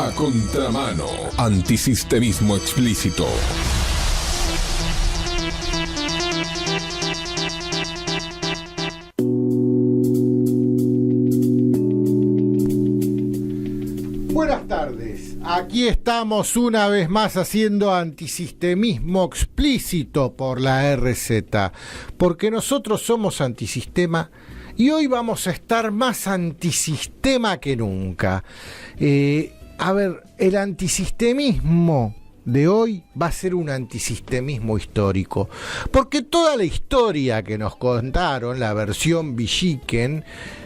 A contramano. Antisistemismo explícito. Buenas tardes, aquí estamos una vez más haciendo antisistemismo explícito por la RZ, porque nosotros somos antisistema y hoy vamos a estar más antisistema que nunca. El antisistemismo de hoy va a ser un antisistemismo histórico, porque toda la historia que nos contaron, la versión Villiquen,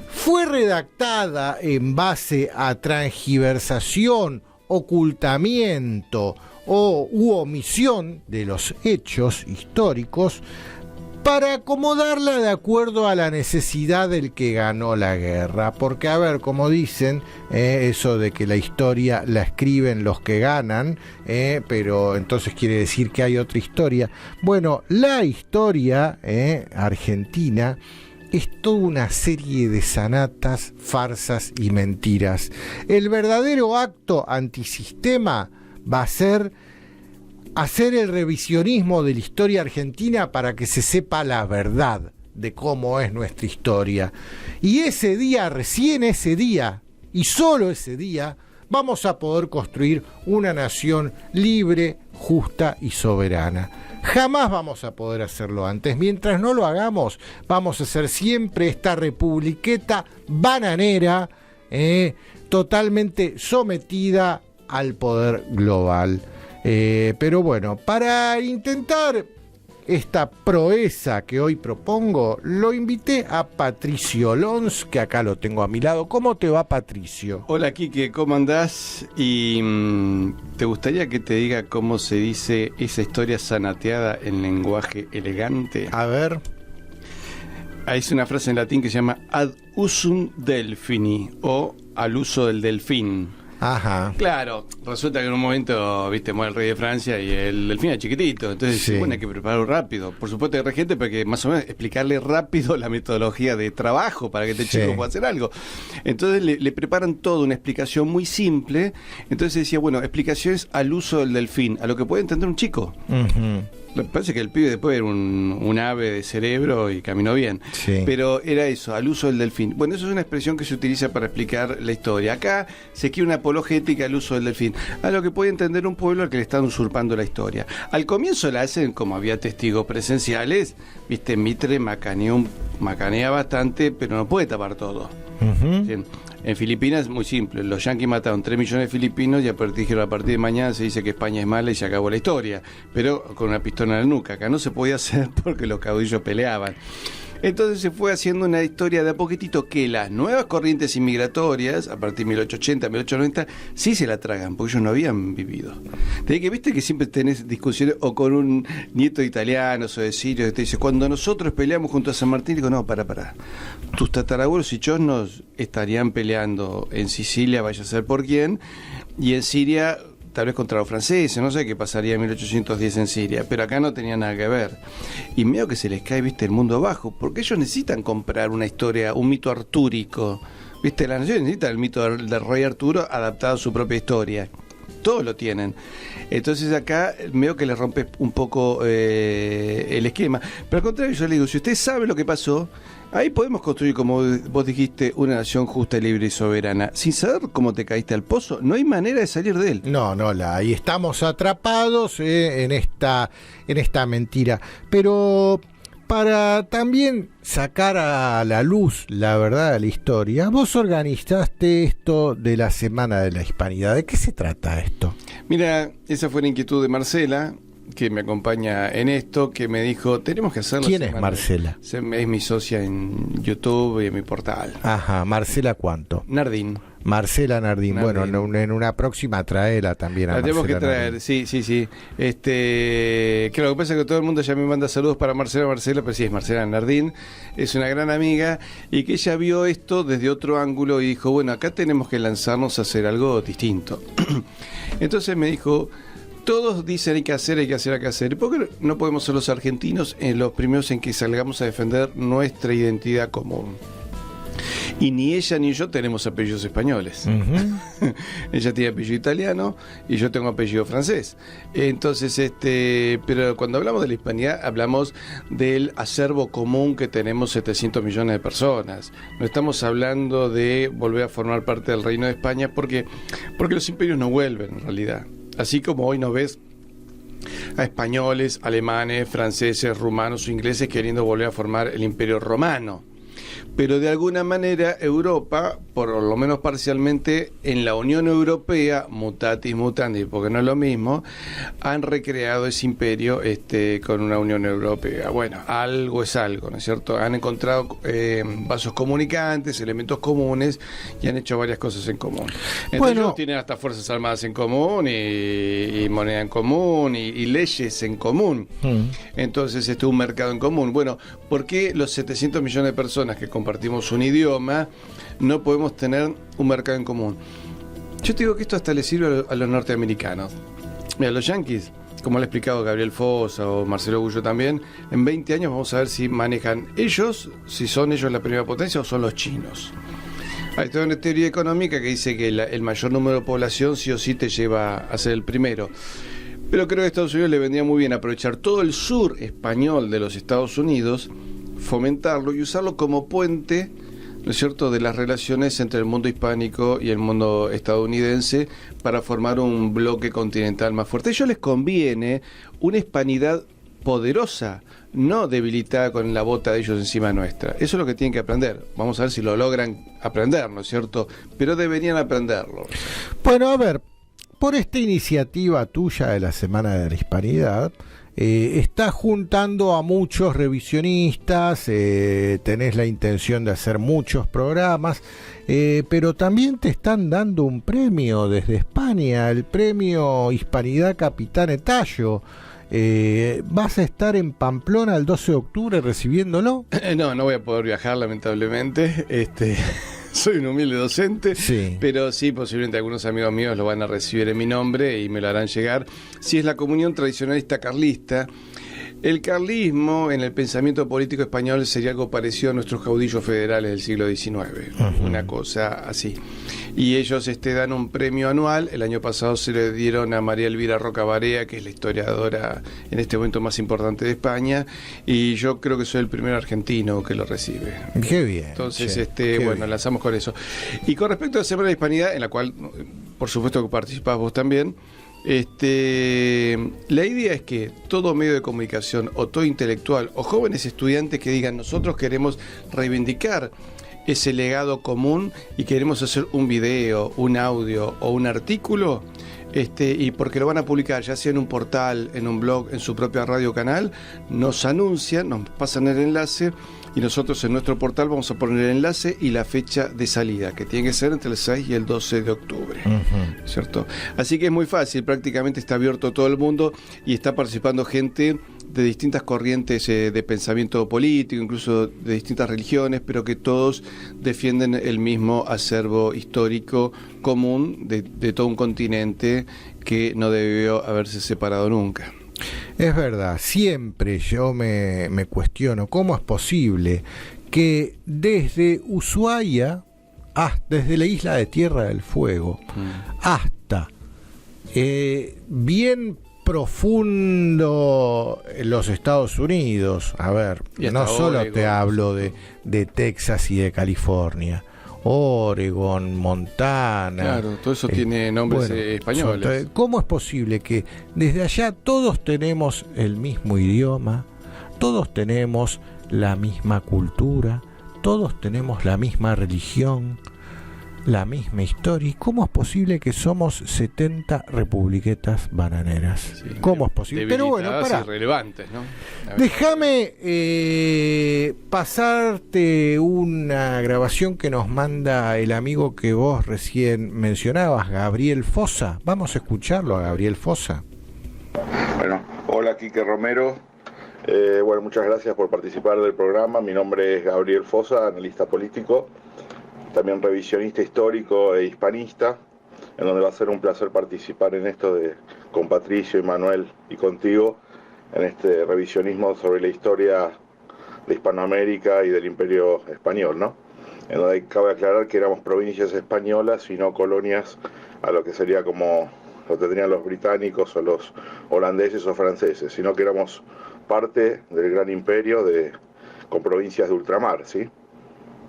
fue redactada en base a transgiversación, ocultamiento u omisión de los hechos históricos para acomodarla de acuerdo a la necesidad del que ganó la guerra. Porque, como dicen, eso de que la historia la escriben los que ganan, pero entonces quiere decir que hay otra historia. Bueno, la historia argentina es toda una serie de sanatas, farsas y mentiras. El verdadero acto antisistema va a ser hacer el revisionismo de la historia argentina para que se sepa la verdad de cómo es nuestra historia. Y ese día, recién ese día, y solo ese día, vamos a poder construir una nación libre, justa y soberana. Jamás vamos a poder hacerlo antes. Mientras no lo hagamos, vamos a ser siempre esta republiqueta bananera, totalmente sometida al poder global. Pero bueno, para intentar esta proeza que hoy propongo, lo invité a Patricio Lons, que acá lo tengo a mi lado. ¿Cómo te va, Patricio? Hola, Quique, ¿cómo andás? Y ¿te gustaría que te diga cómo se dice esa historia sanateada en lenguaje elegante? A ver. Hay una frase en latín que se llama ad usum delfini, o al uso del delfín. Ajá. Claro, resulta que en un momento, muere el rey de Francia y el delfín era chiquitito, entonces sí. Bueno, hay que prepararlo rápido. Por supuesto hay gente, pero que más o menos explicarle rápido la metodología de trabajo para que este chico pueda hacer algo. Entonces le preparan todo, una explicación muy simple. Entonces decía, explicaciones al uso del delfín, a lo que puede entender un chico. Uh-huh. Me parece que el pibe después era un ave de cerebro y caminó bien. Sí. Pero era eso, al uso del delfín. Bueno, eso es una expresión que se utiliza para explicar la historia. Acá se quiere una apologética al uso del delfín, a lo que puede entender un pueblo al que le están usurpando la historia. Al comienzo la hacen, como había testigos presenciales, Mitre macanea bastante, pero no puede tapar todo. Uh-huh. En Filipinas es muy simple, los yanquis mataron 3 millones de filipinos y a partir de mañana se dice que España es mala y se acabó la historia, pero con una pistola en la nuca. Acá no se podía hacer porque los caudillos peleaban. Entonces se fue haciendo una historia de a poquitito que las nuevas corrientes inmigratorias, a partir de 1880, 1890, sí se la tragan, porque ellos no habían vivido. Viste que siempre tenés discusiones o con un nieto de italianos o de sirios que te dice, cuando nosotros peleamos junto a San Martín, digo, no, para. Tus tatarabuelos y chosnos estarían peleando en Sicilia, vaya a ser por quién, y en Siria tal vez contra los franceses, no sé qué pasaría en 1810 en Siria, pero acá no tenía nada que ver. Y medio que se les cae, el mundo abajo, porque ellos necesitan comprar una historia, un mito artúrico. La nación necesita el mito del rey Arturo adaptado a su propia historia. Todos lo tienen. Entonces acá medio que le rompe un poco el esquema. Pero al contrario, yo le digo, si usted sabe lo que pasó, ahí podemos construir, como vos dijiste, una nación justa, libre y soberana. Sin saber cómo te caíste al pozo, no hay manera de salir de él. No, ahí estamos atrapados en esta mentira. Pero para también sacar a la luz la verdad de la historia, vos organizaste esto de la Semana de la Hispanidad. ¿De qué se trata esto? Mira, esa fue la inquietud de Marcela, que me acompaña en esto, que me dijo, tenemos que hacerlo. ¿Quién es Marcela? Es mi socia en YouTube y en mi portal. Ajá, ¿Marcela cuánto? Nardín. Marcela Nardín. Bueno, en una próxima traela también a Marcela. La tenemos que traer, Nardín. Sí. Creo que pasa es que todo el mundo ya me manda saludos para Marcela, pero sí, es Marcela Nardín, es una gran amiga, y que ella vio esto desde otro ángulo y dijo, bueno, acá tenemos que lanzarnos a hacer algo distinto. Entonces me dijo, todos dicen hay que hacer. ¿Por qué no podemos ser los argentinos los primeros en que salgamos a defender nuestra identidad común? Y ni ella ni yo tenemos apellidos españoles. Ella tiene apellido italiano y yo tengo apellido francés. Entonces, pero cuando hablamos de la hispanidad, hablamos del acervo común que tenemos 700 millones de personas. No estamos hablando de volver a formar parte del Reino de España porque los imperios no vuelven en realidad. Así como hoy no ves a españoles, alemanes, franceses, rumanos o ingleses queriendo volver a formar el Imperio Romano. Pero de alguna manera Europa, por lo menos parcialmente, en la Unión Europea, mutatis mutandis, porque no es lo mismo, han recreado ese imperio con una Unión Europea. Bueno, algo es algo, ¿no es cierto? Han encontrado vasos comunicantes, elementos comunes y han hecho varias cosas en común. Entonces ellos tienen hasta fuerzas armadas en común y moneda en común y leyes en común. Entonces un mercado en común. Bueno, ¿por qué los 700 millones de personas que compartimos un idioma no podemos tener un mercado en común? Yo te digo que esto hasta le sirve a los norteamericanos. Mira, los yanquis, como le ha explicado Gabriel Fossa o Marcelo Gullo también, en 20 años vamos a ver si manejan ellos, si son ellos la primera potencia o son los chinos. Hay toda una teoría económica que dice que el mayor número de población sí o sí te lleva a ser el primero. Pero creo que a Estados Unidos le vendría muy bien aprovechar todo el sur español de los Estados Unidos, fomentarlo y usarlo como puente, ¿no es cierto?, de las relaciones entre el mundo hispánico y el mundo estadounidense para formar un bloque continental más fuerte. A ellos les conviene una hispanidad poderosa, no debilitada con la bota de ellos encima nuestra. Eso es lo que tienen que aprender. Vamos a ver si lo logran aprender, ¿no es cierto? Pero deberían aprenderlo. Bueno, a ver, por esta iniciativa tuya de la Semana de la Hispanidad, estás juntando a muchos revisionistas, tenés la intención de hacer muchos programas, pero también te están dando un premio desde España, el premio Hispanidad Capitán Tallo. ¿Vas a estar en Pamplona el 12 de octubre recibiéndolo? No voy a poder viajar, lamentablemente. Soy un humilde docente, sí. Pero sí, posiblemente algunos amigos míos lo van a recibir en mi nombre y me lo harán llegar. Si es la comunión tradicionalista carlista, el carlismo en el pensamiento político español sería algo parecido a nuestros caudillos federales del siglo XIX, una cosa así. Y ellos dan un premio anual. El año pasado se le dieron a María Elvira Roca Barea, que es la historiadora en este momento más importante de España, y yo creo que soy el primer argentino que lo recibe. Qué bien. Entonces, lanzamos con eso. Y con respecto a la Semana de la Hispanidad, en la cual, por supuesto, que participás vos también, la idea es que todo medio de comunicación o todo intelectual o jóvenes estudiantes que digan nosotros queremos reivindicar ese legado común y queremos hacer un video, un audio o un artículo, y porque lo van a publicar ya sea en un portal, en un blog, en su propia radio canal, nos anuncian, nos pasan el enlace y nosotros en nuestro portal vamos a poner el enlace y la fecha de salida, que tiene que ser entre el 6 y el 12 de octubre, ¿cierto? Así que es muy fácil, prácticamente está abierto a todo el mundo y está participando gente de distintas corrientes de pensamiento político, incluso de distintas religiones, pero que todos defienden el mismo acervo histórico común de todo un continente que no debió haberse separado nunca. Es verdad, siempre yo me cuestiono cómo es posible que desde Ushuaia, desde la isla de Tierra del Fuego, hasta bien profundo en los Estados Unidos, a ver, no solo Oregon, te hablo de Texas y de California, Oregon, Montana. Claro, todo eso tiene nombres españoles. ¿Cómo es posible que desde allá todos tenemos el mismo idioma, todos tenemos la misma cultura, todos tenemos la misma religión, la misma historia? ¿Y cómo es posible que somos 70 republiquetas bananeras? Sí, ¿cómo es posible? Pero bueno, pará. Irrelevantes, ¿no? Déjame pasarte una grabación que nos manda el amigo que vos recién mencionabas, Gabriel Fossa. Vamos a escucharlo a Gabriel Fossa. Bueno, hola, Quique Romero. Muchas gracias por participar del programa. Mi nombre es Gabriel Fossa, analista político, también revisionista histórico e hispanista, en donde va a ser un placer participar en esto con Patricio y Manuel y contigo, en este revisionismo sobre la historia de Hispanoamérica y del Imperio Español, ¿no? en donde cabe aclarar que éramos provincias españolas y no colonias a lo que sería como lo tendrían los británicos o los holandeses o franceses, sino que éramos parte del gran imperio con provincias de ultramar, ¿sí?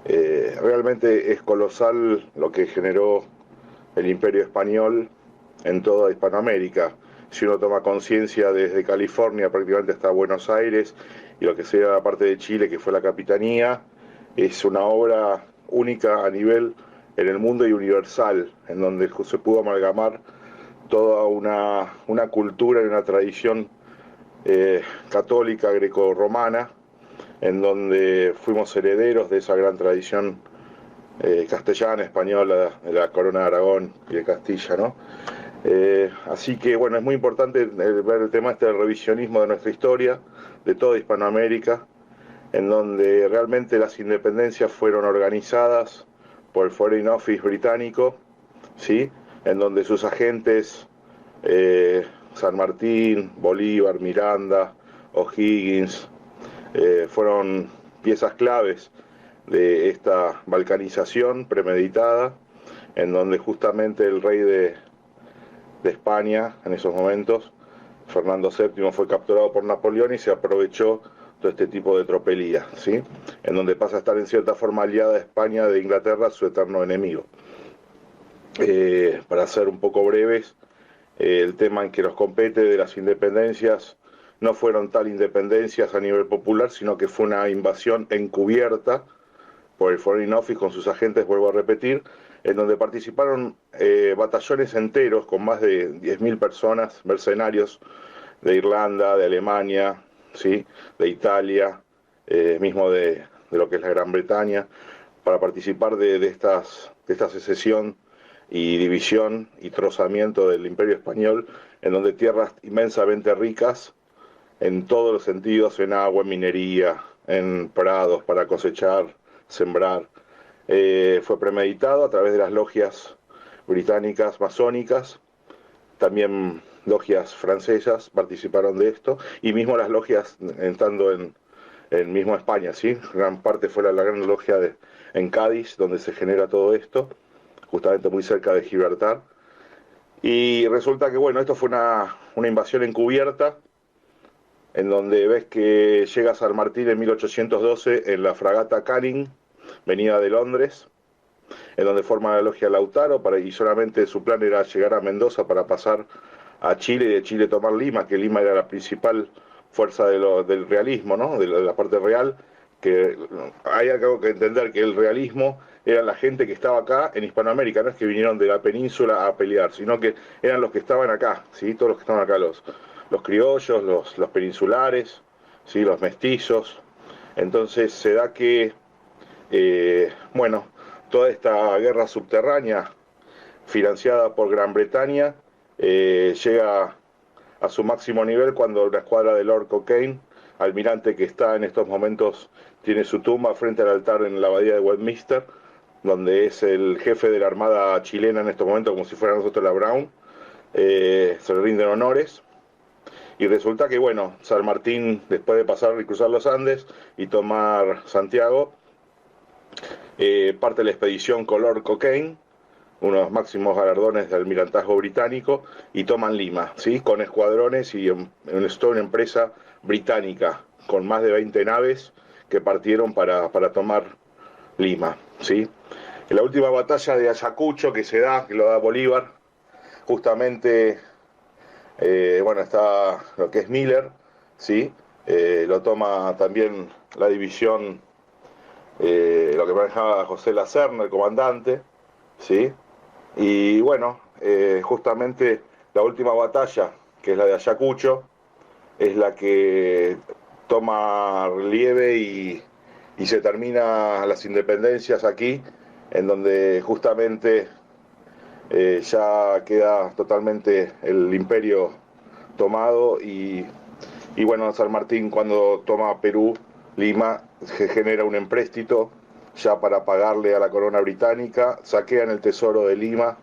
Realmente es colosal lo que generó el imperio español en toda Hispanoamérica. Si uno toma conciencia desde California prácticamente hasta Buenos Aires y lo que sería la parte de Chile, que fue la capitanía, es una obra única a nivel en el mundo y universal, en donde se pudo amalgamar toda una cultura y una tradición católica greco-romana, en donde fuimos herederos de esa gran tradición castellana, española, de la corona de Aragón y de Castilla, ¿no? Así que bueno, es muy importante ver el tema del revisionismo de nuestra historia, de toda Hispanoamérica, en donde realmente las independencias fueron organizadas por el Foreign Office británico, ¿sí? En donde sus agentes, San Martín, Bolívar, Miranda, O'Higgins, fueron piezas claves de esta balcanización premeditada, en donde justamente el rey de España en esos momentos, Fernando VII, fue capturado por Napoleón y se aprovechó todo este tipo de tropelía, ¿sí? En donde pasa a estar en cierta forma aliada España de Inglaterra, su eterno enemigo. Para ser un poco breves, el tema en que nos compete de las independencias no fueron tal independencias a nivel popular, sino que fue una invasión encubierta por el Foreign Office con sus agentes, vuelvo a repetir, en donde participaron batallones enteros con más de 10.000 personas, mercenarios de Irlanda, de Alemania, ¿sí? De Italia, mismo de lo que es la Gran Bretaña, para participar de esta secesión y división y trozamiento del Imperio Español, en donde tierras inmensamente ricas, en todos los sentidos, en agua, en minería, en prados para cosechar, sembrar, fue premeditado a través de las logias británicas masónicas, también logias francesas participaron de esto, y mismo las logias entrando en mismo España, ¿sí? Gran parte fue la gran logia en Cádiz, donde se genera todo esto, justamente muy cerca de Gibraltar. Y resulta que, bueno, esto fue una invasión encubierta, en donde ves que llega San Martín en 1812 en la fragata Canning, venida de Londres, en donde forma la logia Lautaro, y solamente su plan era llegar a Mendoza para pasar a Chile y de Chile tomar Lima, que Lima era la principal fuerza del realismo, ¿no? De la parte real, que hay algo que entender, que el realismo era la gente que estaba acá en Hispanoamérica, no es que vinieron de la península a pelear, sino que eran los que estaban acá, ¿sí? Todos los que estaban acá, los criollos, los peninsulares, ¿sí? Los mestizos. Entonces se da que, bueno, toda esta guerra subterránea financiada por Gran Bretaña llega a su máximo nivel cuando la escuadra de Lord Cochrane, almirante que está en estos momentos, tiene su tumba frente al altar en la abadía de Westminster, donde es el jefe de la armada chilena en estos momentos, como si fuera nosotros la Brown, se le rinden honores. Y resulta que, bueno, San Martín, después de pasar y cruzar los Andes y tomar Santiago, parte de la expedición con Lord Cochrane, uno de los máximos galardones del almirantazgo británico, y toman Lima, ¿sí? Con escuadrones y toda una empresa británica, con más de 20 naves que partieron para tomar Lima, ¿sí? En la última batalla de Ayacucho que lo da Bolívar, justamente, bueno, está lo que es Miller, ¿sí? Lo toma también la división, lo que manejaba José Lacerna, el comandante, ¿sí? Y bueno, justamente la última batalla, que es la de Ayacucho, es la que toma relieve y se termina las independencias aquí, en donde justamente ya queda totalmente el imperio tomado y bueno, San Martín, cuando toma Perú, Lima, se genera un empréstito ya para pagarle a la corona británica, saquean el tesoro de Lima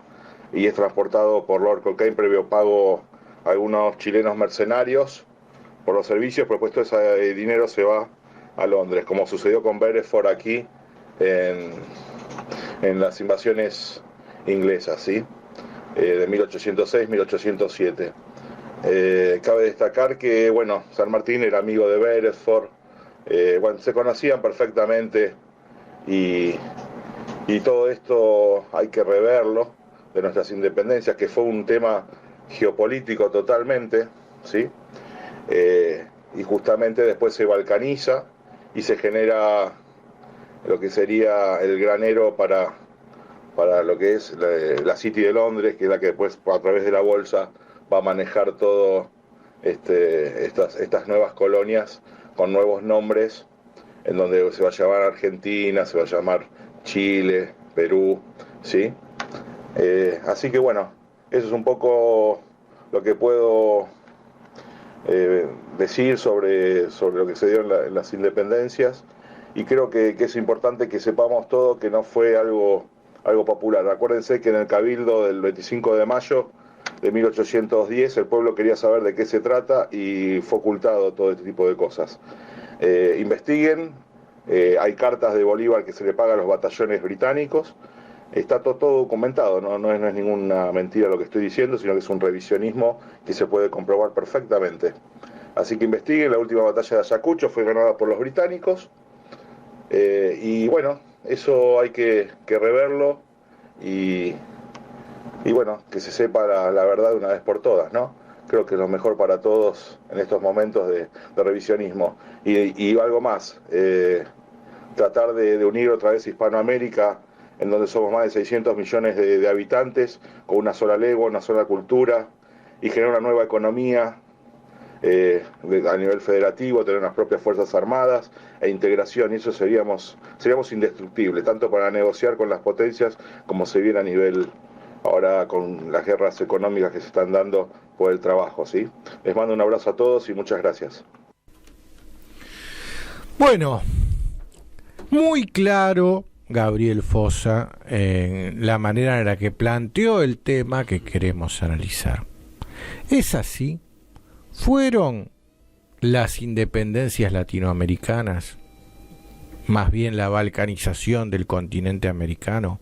y es transportado por Lord Cochrane previo pago a algunos chilenos mercenarios por los servicios, propuesto ese dinero se va a Londres, como sucedió con Beresford aquí en en las invasiones inglesas, ¿sí? De 1806-1807. Cabe destacar que, bueno, San Martín era amigo de Beresford, bueno, se conocían perfectamente y todo esto hay que reverlo, de nuestras independencias, que fue un tema geopolítico totalmente, ¿sí? Y justamente después se balcaniza y se genera lo que sería el granero para lo que es la City de Londres, que es la que después a través de la bolsa va a manejar todo estas nuevas colonias con nuevos nombres, en donde se va a llamar Argentina, se va a llamar Chile, Perú, ¿sí? Así que bueno, eso es un poco lo que puedo decir sobre lo que se dio en las independencias, y creo que es importante que sepamos todo que no fue algo popular. Acuérdense que en el Cabildo del 25 de mayo de 1810 el pueblo quería saber de qué se trata y fue ocultado todo este tipo de cosas. Investiguen, hay cartas de Bolívar que se le paga a los batallones británicos, está todo documentado, no es ninguna mentira lo que estoy diciendo, sino que es un revisionismo que se puede comprobar perfectamente. Así que investiguen, la última batalla de Ayacucho fue ganada por los británicos, y bueno, eso hay que reverlo y bueno, que se sepa la verdad de una vez por todas, ¿no? Creo que es lo mejor para todos en estos momentos de revisionismo. Y algo más, tratar de unir otra vez Hispanoamérica, en donde somos más de 600 millones de habitantes, con una sola lengua, una sola cultura, y generar una nueva economía a nivel federativo, tener unas propias fuerzas armadas e integración, y eso seríamos indestructibles, tanto para negociar con las potencias como se viene a nivel ahora con las guerras económicas que se están dando por el trabajo, ¿sí? Les mando un abrazo a todos y muchas gracias. Bueno, muy claro Gabriel Fossa en la manera en la que planteó el tema que queremos analizar. ¿Es así? ¿Fueron las independencias latinoamericanas, más bien la balcanización del continente americano,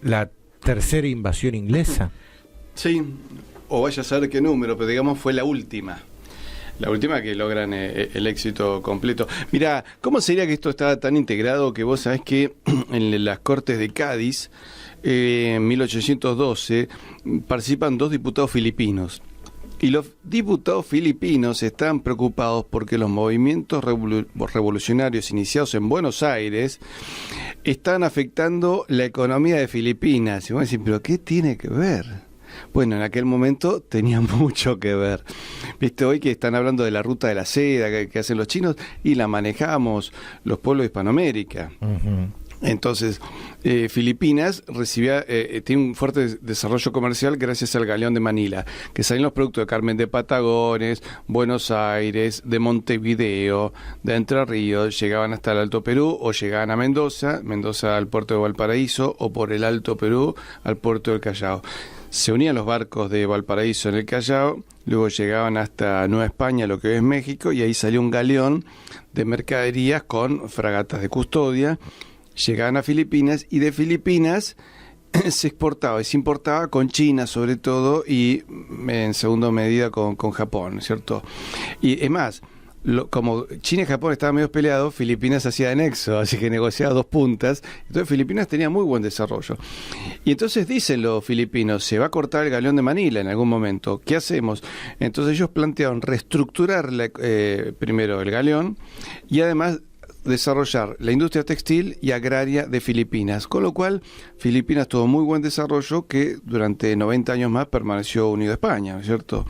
la tercera invasión inglesa? Sí, o vaya a saber qué número, pero digamos fue la última que logran el éxito completo. Mirá, ¿cómo sería que esto estaba tan integrado que vos sabés que en las Cortes de Cádiz, en 1812, participan 2 diputados filipinos? Y los diputados filipinos están preocupados porque los movimientos revolucionarios iniciados en Buenos Aires están afectando la economía de Filipinas. Y vos decís, ¿pero qué tiene que ver? Bueno, en aquel momento tenía mucho que ver. Viste, hoy que están hablando de la ruta de la seda que hacen los chinos, y la manejamos los pueblos de Hispanoamérica. Uh-huh. Entonces, Filipinas tiene un fuerte desarrollo comercial gracias al galeón de Manila, que salen los productos de Carmen de Patagones, Buenos Aires, de Montevideo, de Entre Ríos, llegaban hasta el Alto Perú o llegaban a Mendoza al puerto de Valparaíso, o por el Alto Perú al puerto del Callao. Se unían los barcos de Valparaíso en el Callao, luego llegaban hasta Nueva España, lo que hoy es México, y ahí salió un galeón de mercaderías con fragatas de custodia. Llegaban a Filipinas, y de Filipinas se importaba con China sobre todo, y en segunda medida con Japón, ¿cierto? Y es más, como China y Japón estaban medio peleados, Filipinas hacía de nexo, así que negociaba 2 puntas. Entonces Filipinas tenía muy buen desarrollo. Y entonces dicen los filipinos, se va a cortar el galeón de Manila en algún momento, ¿qué hacemos? Entonces ellos plantearon reestructurar primero el galeón, y además desarrollar la industria textil y agraria de Filipinas, con lo cual Filipinas tuvo muy buen desarrollo, que durante 90 años más permaneció unido a España, ¿no es cierto?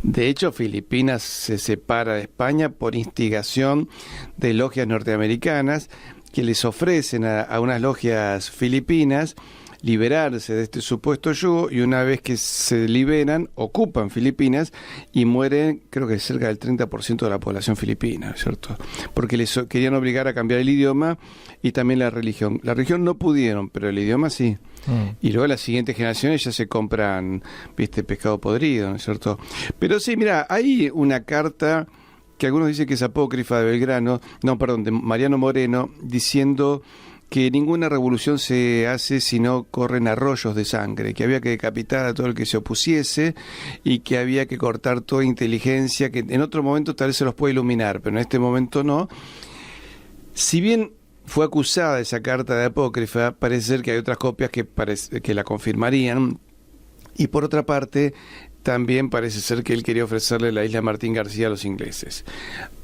De hecho, Filipinas se separa de España por instigación de logias norteamericanas que les ofrecen a unas logias filipinas liberarse de este supuesto yugo, y una vez que se liberan, ocupan Filipinas y mueren, creo que cerca del 30% de la población filipina, ¿cierto? Porque les querían obligar a cambiar el idioma y también la religión. La religión no pudieron, pero el idioma sí. Y luego las siguientes generaciones ya se compran, pescado podrido, ¿no es cierto? Pero sí, mira, hay una carta que algunos dicen que es apócrifa de Belgrano, de Mariano Moreno, diciendo que ninguna revolución se hace si no corren arroyos de sangre, que había que decapitar a todo el que se opusiese y que había que cortar toda inteligencia, que en otro momento tal vez se los puede iluminar, pero en este momento no. Si bien fue acusada de esa carta de apócrifa, parece ser que hay otras copias que la confirmarían, y por otra parte, también parece ser que él quería ofrecerle la isla Martín García a los ingleses.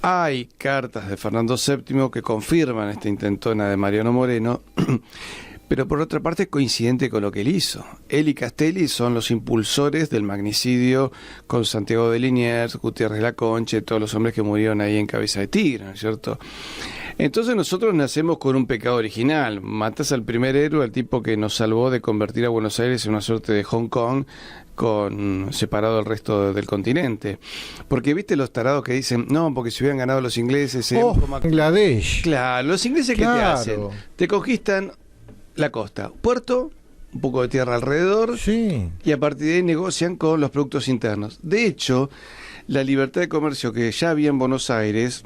Hay cartas de Fernando VII que confirman esta intentona de Mariano Moreno, pero por otra parte es coincidente con lo que él hizo. Él y Castelli son los impulsores del magnicidio con Santiago de Liniers, Gutiérrez Laconche, todos los hombres que murieron ahí en Cabeza de Tigre, ¿no es cierto? Entonces nosotros nacemos con un pecado original. Matas al primer héroe, al tipo que nos salvó de convertir a Buenos Aires en una suerte de Hong Kong, separado del resto del continente. Porque viste los tarados que dicen, no, porque si hubieran ganado los ingleses... Bangladesh. Claro, los ingleses, ¿qué te hacen? Te conquistan la costa, puerto, un poco de tierra alrededor, Sí. y a partir de ahí negocian con los productos internos. De hecho, la libertad de comercio que ya había en Buenos Aires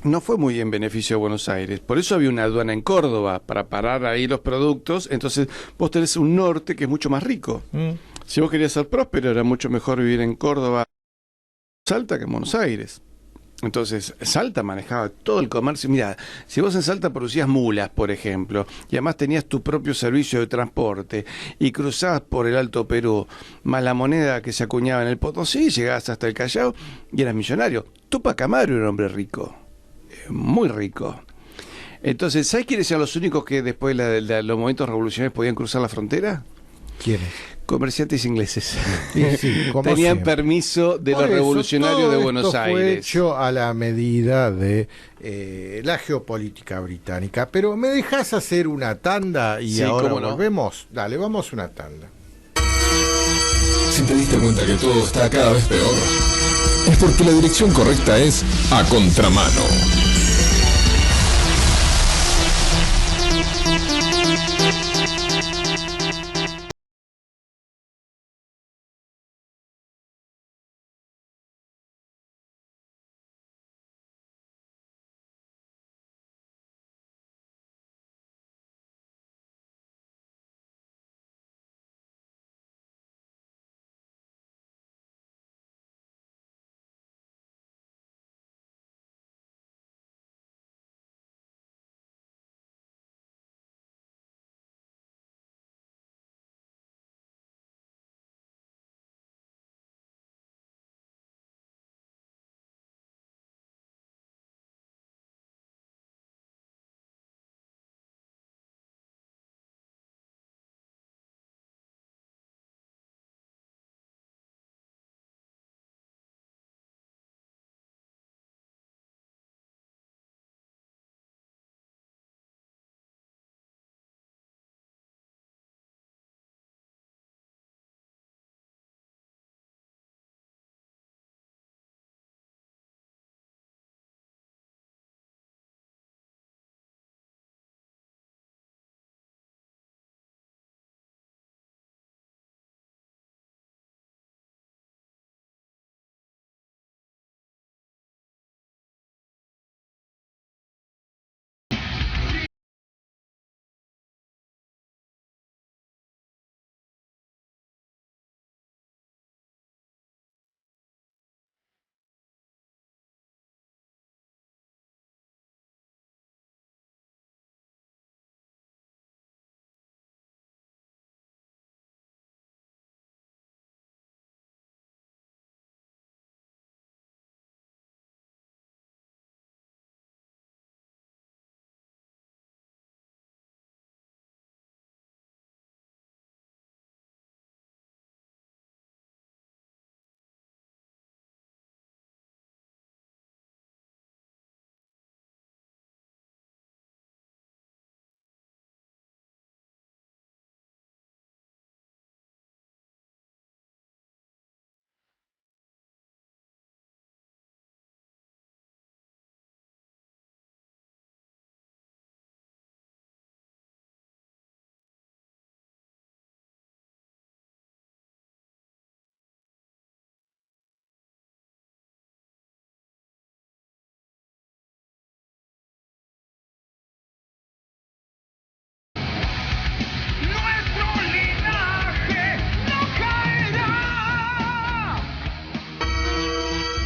no fue muy en beneficio de Buenos Aires. Por eso había una aduana en Córdoba, para parar ahí los productos. Entonces vos tenés un norte que es mucho más rico. Si vos querías ser próspero, era mucho mejor vivir en Córdoba, Salta, que en Buenos Aires. Entonces, Salta manejaba todo el comercio. Mira, si vos en Salta producías mulas, por ejemplo, y además tenías tu propio servicio de transporte, y cruzabas por el Alto Perú, más la moneda que se acuñaba en el Potosí, llegabas hasta el Callao y eras millonario. Tupac Amaru era un hombre rico, muy rico. Entonces, ¿sabes quiénes eran los únicos que después de los movimientos revolucionarios podían cruzar la frontera? ¿Quiénes? Comerciantes ingleses. Sí, como tenían siempre. permiso de Por los eso, revolucionarios todo de esto Buenos fue Aires. hecho a la medida de la geopolítica británica. Pero ¿me dejas hacer una tanda y Sí, ahora cómo no. volvemos? Dale, vamos una tanda. Si te diste cuenta que todo está cada vez peor, es porque la dirección correcta es a contramano.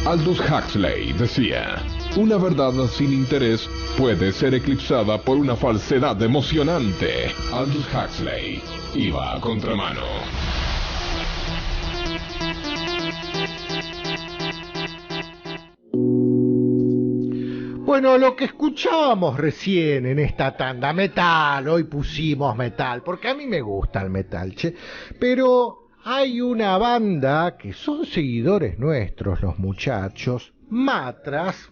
Aldous Huxley decía, una verdad sin interés puede ser eclipsada por una falsedad emocionante. Aldous Huxley iba a contramano. Bueno, lo que escuchábamos recién en esta tanda, metal, hoy pusimos metal, porque a mí me gusta el metal, che, pero hay una banda que son seguidores nuestros, los muchachos, Matras,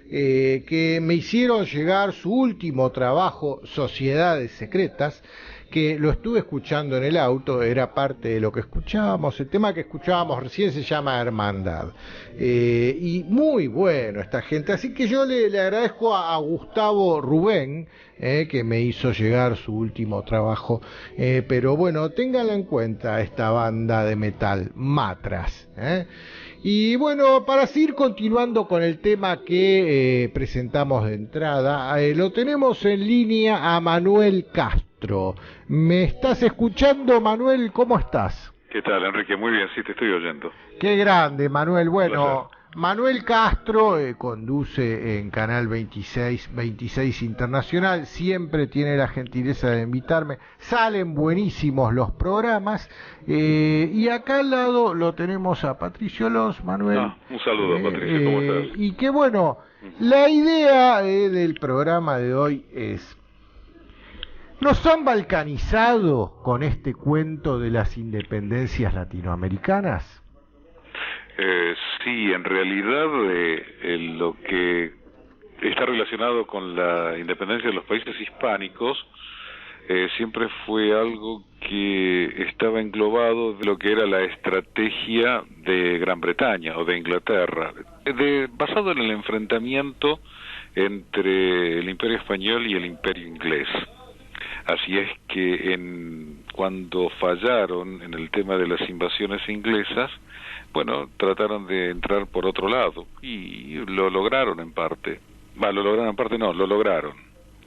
que me hicieron llegar su último trabajo, Sociedades Secretas, que lo estuve escuchando en el auto, era parte de lo que escuchábamos. El tema que escuchábamos recién se llama Hermandad, y muy bueno esta gente, así que yo le agradezco a Gustavo Rubén, que me hizo llegar su último trabajo, pero bueno, ténganla en cuenta esta banda de metal, Matras. Y bueno, para seguir continuando con el tema que presentamos de entrada, lo tenemos en línea a Manuel Castro. ¿Me estás escuchando, Manuel? ¿Cómo estás? ¿Qué tal, Enrique? Muy bien, sí, te estoy oyendo. Qué grande, Manuel. Bueno, Manuel Castro conduce en Canal 26 Internacional, siempre tiene la gentileza de invitarme, salen buenísimos los programas, y acá al lado lo tenemos a Patricio Los, Manuel. Un saludo, Patricio, ¿cómo estás? Y que bueno, la idea del programa de hoy es, ¿nos han balcanizado con este cuento de las independencias latinoamericanas? Sí, en realidad lo que está relacionado con la independencia de los países hispánicos siempre fue algo que estaba englobado de lo que era la estrategia de Gran Bretaña o de Inglaterra, basado en el enfrentamiento entre el Imperio Español y el Imperio Inglés. Así es que cuando fallaron en el tema de las invasiones inglesas, bueno, trataron de entrar por otro lado y lo lograron en parte. Lo lograron.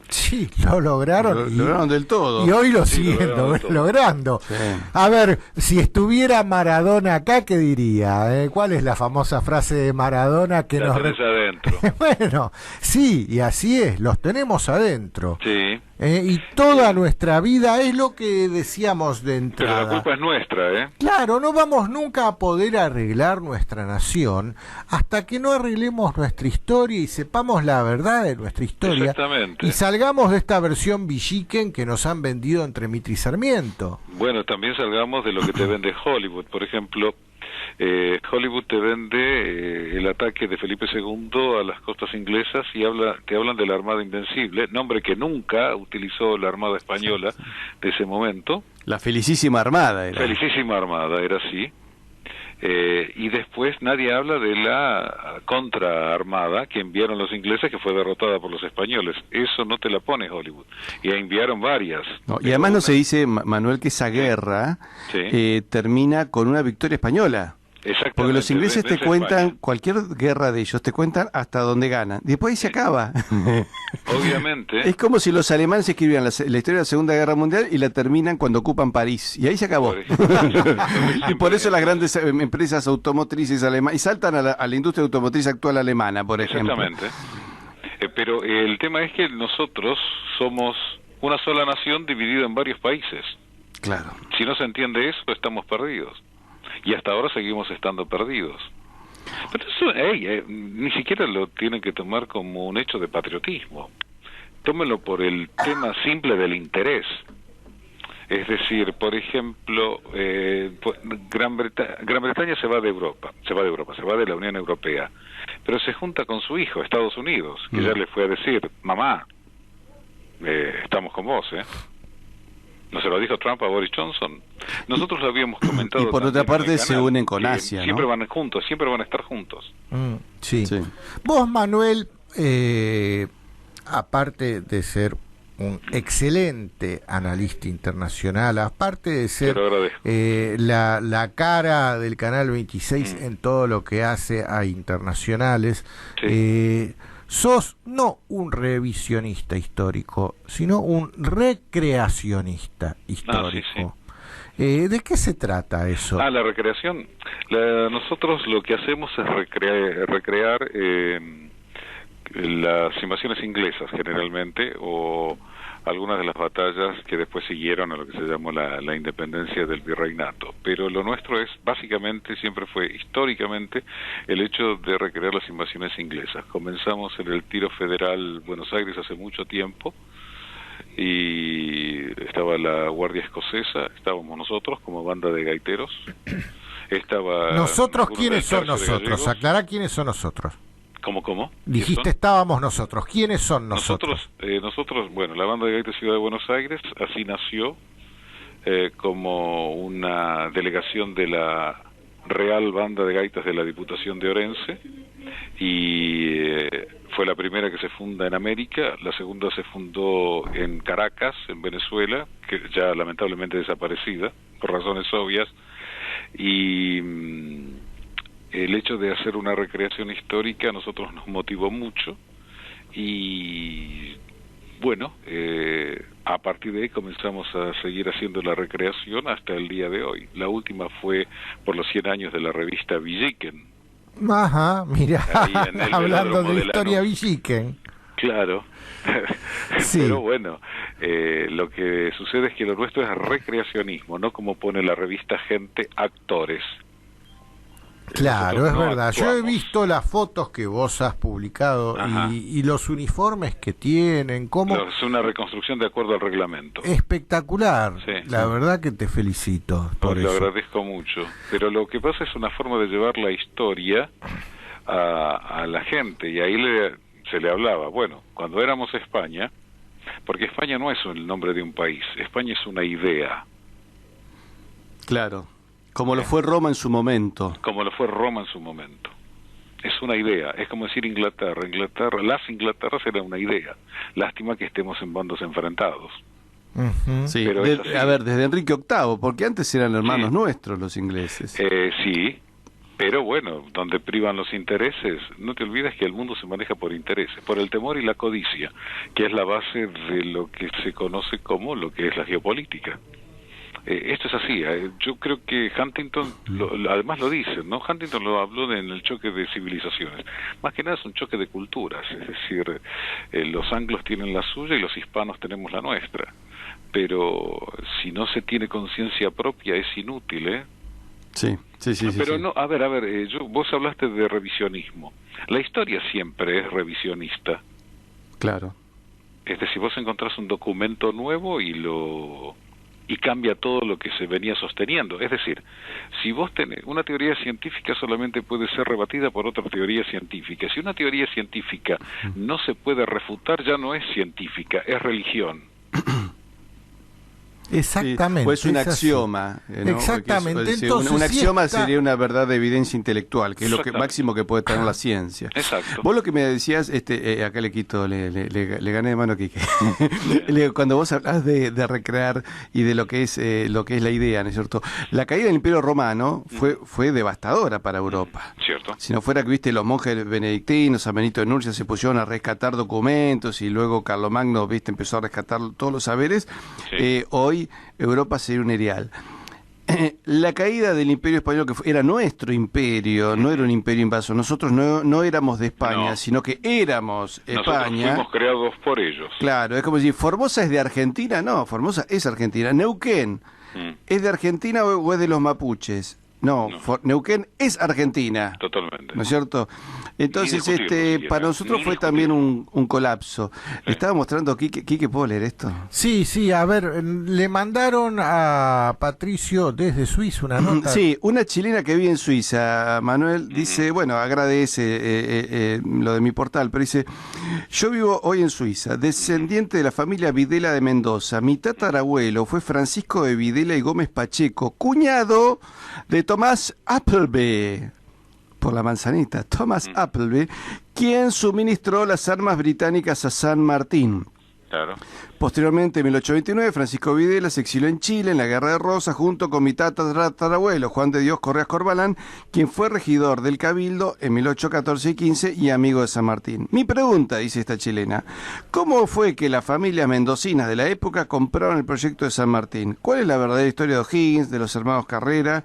Sí, lo lograron. Lo lograron del todo. Y hoy lo Sí, siguen logrando. Sí. A ver, si estuviera Maradona acá, ¿qué diría? ¿Cuál es la famosa frase de Maradona que La nos... tenés adentro. Bueno, sí, y así es, los tenemos adentro. Sí. Y toda nuestra vida es lo que decíamos de Pero entrada. la culpa es nuestra, ¿eh? Claro, no vamos nunca a poder arreglar nuestra nación hasta que no arreglemos nuestra historia y sepamos la verdad de nuestra historia. Exactamente. Y salgamos de esta versión villiquen que nos han vendido entre Mitre y Sarmiento. Bueno, también salgamos de lo que te vende Hollywood. Por ejemplo, Hollywood te vende el ataque de Felipe II a las costas inglesas y te hablan de la Armada Invencible, nombre que nunca utilizó la Armada Española de ese momento. La Felicísima Armada era. Felicísima Armada, era así. Y después nadie habla de la contraarmada que enviaron los ingleses, que fue derrotada por los españoles. Eso no te la pone Hollywood. Y enviaron varias. No, y además no se dice, Manuel, que esa guerra termina con una victoria española. Exactamente. Porque los ingleses te desde cuentan, España. cualquier guerra de ellos, te cuentan hasta dónde ganan. Después ahí se acaba. Obviamente. Es como si los alemanes escribieran la historia de la Segunda Guerra Mundial y la terminan cuando ocupan París. Y ahí se acabó. Y por eso las grandes empresas automotrices alemanas, y saltan a la industria automotriz actual alemana, por ejemplo. Exactamente. Pero el tema es que nosotros somos una sola nación dividida en varios países. Claro. Si no se entiende eso, estamos perdidos. Y hasta ahora seguimos estando perdidos. Pero eso, ni siquiera lo tienen que tomar como un hecho de patriotismo. Tómenlo por el tema simple del interés. Es decir, por ejemplo, Gran Bretaña se va de Europa, se va de la Unión Europea, pero se junta con su hijo, Estados Unidos, que ya le fue a decir, mamá, estamos con vos, ¿no se lo dijo Trump a Boris Johnson? Nosotros lo habíamos comentado. Y por otra parte se unen con Asia, ¿no? Siempre van juntos, siempre van a estar juntos. Sí. Sí. Vos, Manuel, aparte de ser un excelente analista internacional, aparte de ser la cara del Canal 26 en todo lo que hace a internacionales, sos no un revisionista histórico, sino un recreacionista histórico. ¿De qué se trata eso? La recreación. Nosotros lo que hacemos es recrear las invasiones inglesas generalmente, o algunas de las batallas que después siguieron a lo que se llamó la independencia del virreinato. Pero lo nuestro es, básicamente, siempre fue históricamente el hecho de recrear las invasiones inglesas. Comenzamos en el Tiro Federal Buenos Aires hace mucho tiempo, y estaba la Guardia Escocesa, estábamos nosotros como banda de gaiteros. ¿Nosotros quiénes son nosotros? Aclará quiénes son nosotros. ¿Cómo? Dijiste estábamos nosotros. ¿Quiénes son nosotros? Nosotros, bueno, la banda de gaitas Ciudad de Buenos Aires, así nació como una delegación de la Real Banda de Gaitas de la Diputación de Orense, y fue la primera que se funda en América. La segunda se fundó en Caracas, en Venezuela, que ya lamentablemente desaparecida por razones obvias, y el hecho de hacer una recreación histórica a nosotros nos motivó mucho, y bueno, a partir de ahí comenzamos a seguir haciendo la recreación hasta el día de hoy. La última fue por los 100 años de la revista Villiquen. Ajá, mira, hablando de historia Villiquen. Claro. Sí. Pero bueno, lo que sucede es que lo nuestro es recreacionismo, no como pone la revista Gente, actores. Claro, es verdad. Yo he visto las fotos que vos has publicado y los uniformes que tienen, cómo... Es una reconstrucción de acuerdo al reglamento. Espectacular. Sí, la verdad que te felicito por eso. Lo agradezco mucho. Pero lo que pasa es una forma de llevar la historia a la gente, y ahí se le hablaba, bueno, cuando éramos España, porque España no es el nombre de un país, España es una idea. Claro. Como lo fue Roma en su momento. Es una idea, es como decir Inglaterra. Las Inglaterras era una idea. Lástima que estemos en bandos enfrentados. Sí, pero a ver, desde Enrique VIII, porque antes eran hermanos nuestros los ingleses. Sí, pero bueno, donde privan los intereses, no te olvides que el mundo se maneja por intereses, por el temor y la codicia, que es la base de lo que se conoce como lo que es la geopolítica. Esto es así. Yo creo que Huntington además lo dice, ¿no? Huntington lo habló en el choque de civilizaciones. Más que nada es un choque de culturas, es decir, los anglos tienen la suya y los hispanos tenemos la nuestra. Pero si no se tiene conciencia propia es inútil, ¿eh? Sí. Pero no, a ver, vos hablaste de revisionismo. La historia siempre es revisionista. Claro. Es decir, vos encontrás un documento nuevo y cambia todo lo que se venía sosteniendo. Es decir, si vos tenés una teoría científica, solamente puede ser rebatida por otra teoría científica. Si una teoría científica no se puede refutar, ya no es científica, es religión. Exactamente. O es un axioma. ¿no? Exactamente. Entonces, un axioma sería una verdad de evidencia intelectual, que es lo máximo que puede tener la ciencia. Exacto. Vos lo que me decías, acá le quito, le gané de mano a Quique. Cuando vos hablás de recrear y de lo que es la idea, ¿no es cierto? La caída del Imperio Romano fue devastadora para Europa. Cierto. Si no fuera que, viste, los monjes benedictinos, San Benito de Nurcia, se pusieron a rescatar documentos, y luego Carlomagno, viste, empezó a rescatar todos los saberes. Sí. Hoy Europa sería un erial. La caída del Imperio Español, que era nuestro imperio, no era un imperio invaso. Nosotros no éramos de España, sino que éramos España. Nosotros fuimos creados por ellos. Claro, es como decir, ¿Formosa es de Argentina? No, Formosa es Argentina. ¿Neuquén es de Argentina o es de los mapuches? No. Neuquén es Argentina. Totalmente. ¿No es cierto? Entonces, para nosotros fue también un colapso. Estaba mostrando, Quique, ¿puedo leer esto? Sí, a ver, le mandaron a Patricio desde Suiza una nota. Sí, una chilena que vive en Suiza, Manuel, dice, bueno, agradece lo de mi portal, pero dice, yo vivo hoy en Suiza, descendiente de la familia Videla de Mendoza. Mi tatarabuelo fue Francisco de Videla y Gómez Pacheco, cuñado de Tomás Appleby, por la manzanita, Thomas Appleby, quien suministró las armas británicas a San Martín. Claro. Posteriormente, en 1829, Francisco Videla se exilió en Chile en la Guerra de Rosas junto con mi tatarabuelo, Juan de Dios Correas Corbalán, quien fue regidor del Cabildo en 1814 y 15 y amigo de San Martín. Mi pregunta, dice esta chilena, ¿cómo fue que las familias mendocinas de la época compraron el proyecto de San Martín? ¿Cuál es la verdadera historia de O'Higgins, de los hermanos Carrera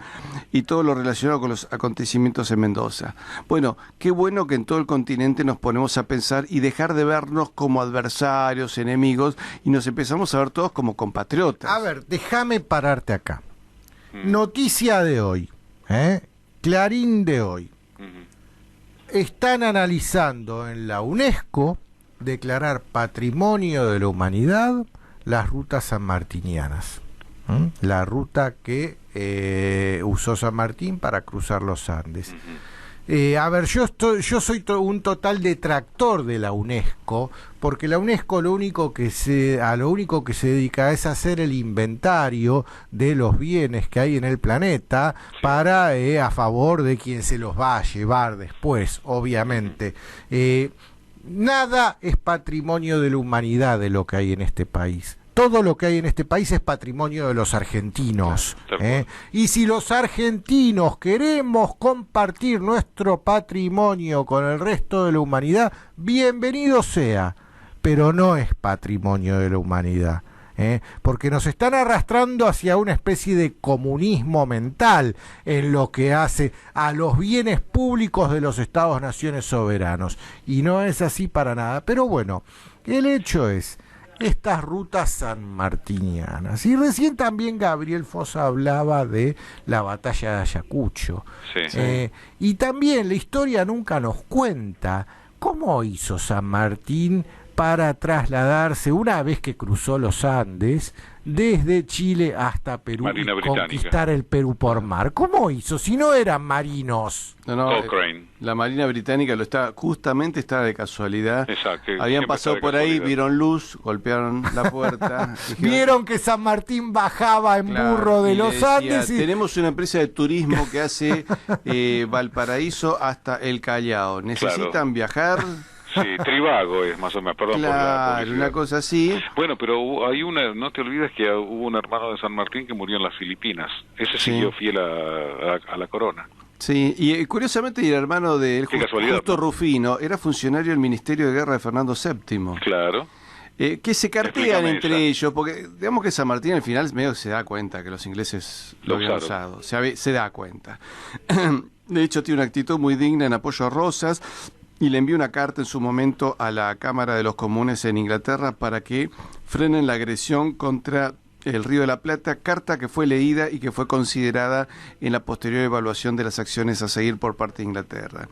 y todo lo relacionado con los acontecimientos en Mendoza? Bueno, qué bueno que en todo el continente nos ponemos a pensar y dejar de vernos como adversarios, enemigos, y nos empezamos a ver todos como compatriotas. A ver, déjame pararte acá. Noticia de hoy, Clarín de hoy. Están analizando en la UNESCO declarar Patrimonio de la Humanidad las rutas sanmartinianas. La ruta que usó San Martín para cruzar los Andes. A ver, yo soy un total detractor de la UNESCO, porque la UNESCO a lo único que se dedica es a hacer el inventario de los bienes que hay en el planeta para a favor de quien se los va a llevar después, obviamente. Nada es patrimonio de la humanidad de lo que hay en este país. Todo lo que hay en este país es patrimonio de los argentinos. Y si los argentinos queremos compartir nuestro patrimonio con el resto de la humanidad, bienvenido sea, pero no es patrimonio de la humanidad. Porque nos están arrastrando hacia una especie de comunismo mental en lo que hace a los bienes públicos de los Estados-naciones soberanos. Y no es así para nada. Pero bueno, el hecho es estas rutas sanmartinianas. Y recién también Gabriel Fossa hablaba de la batalla de Ayacucho. Y también la historia nunca nos cuenta cómo hizo San Martín para trasladarse, una vez que cruzó los Andes, desde Chile hasta Perú y conquistar el Perú por mar. ¿Cómo hizo? Si no eran marinos. La Marina Británica justamente estaba de casualidad. Exacto. Habían pasado por ahí, vieron luz, golpearon la puerta. Vieron que San Martín bajaba en burro de los Andes. Tenemos una empresa de turismo que hace Valparaíso hasta el Callao. ¿Necesitan viajar? Sí, Trivago es más o menos, perdón por la publicidad. Una cosa así. Bueno, pero hay no te olvides que hubo un hermano de San Martín que murió en las Filipinas. Ese siguió fiel a la corona. Sí, y curiosamente el hermano de Justo Rufino era funcionario del Ministerio de Guerra de Fernando VII. Claro. Que se cartean entre ellos, porque digamos que San Martín al final medio se da cuenta que los ingleses lo habían usado. Se da cuenta. De hecho, tiene una actitud muy digna en apoyo a Rosas. Y le envió una carta en su momento a la Cámara de los Comunes en Inglaterra para que frenen la agresión contra el Río de la Plata, carta que fue leída y que fue considerada en la posterior evaluación de las acciones a seguir por parte de Inglaterra.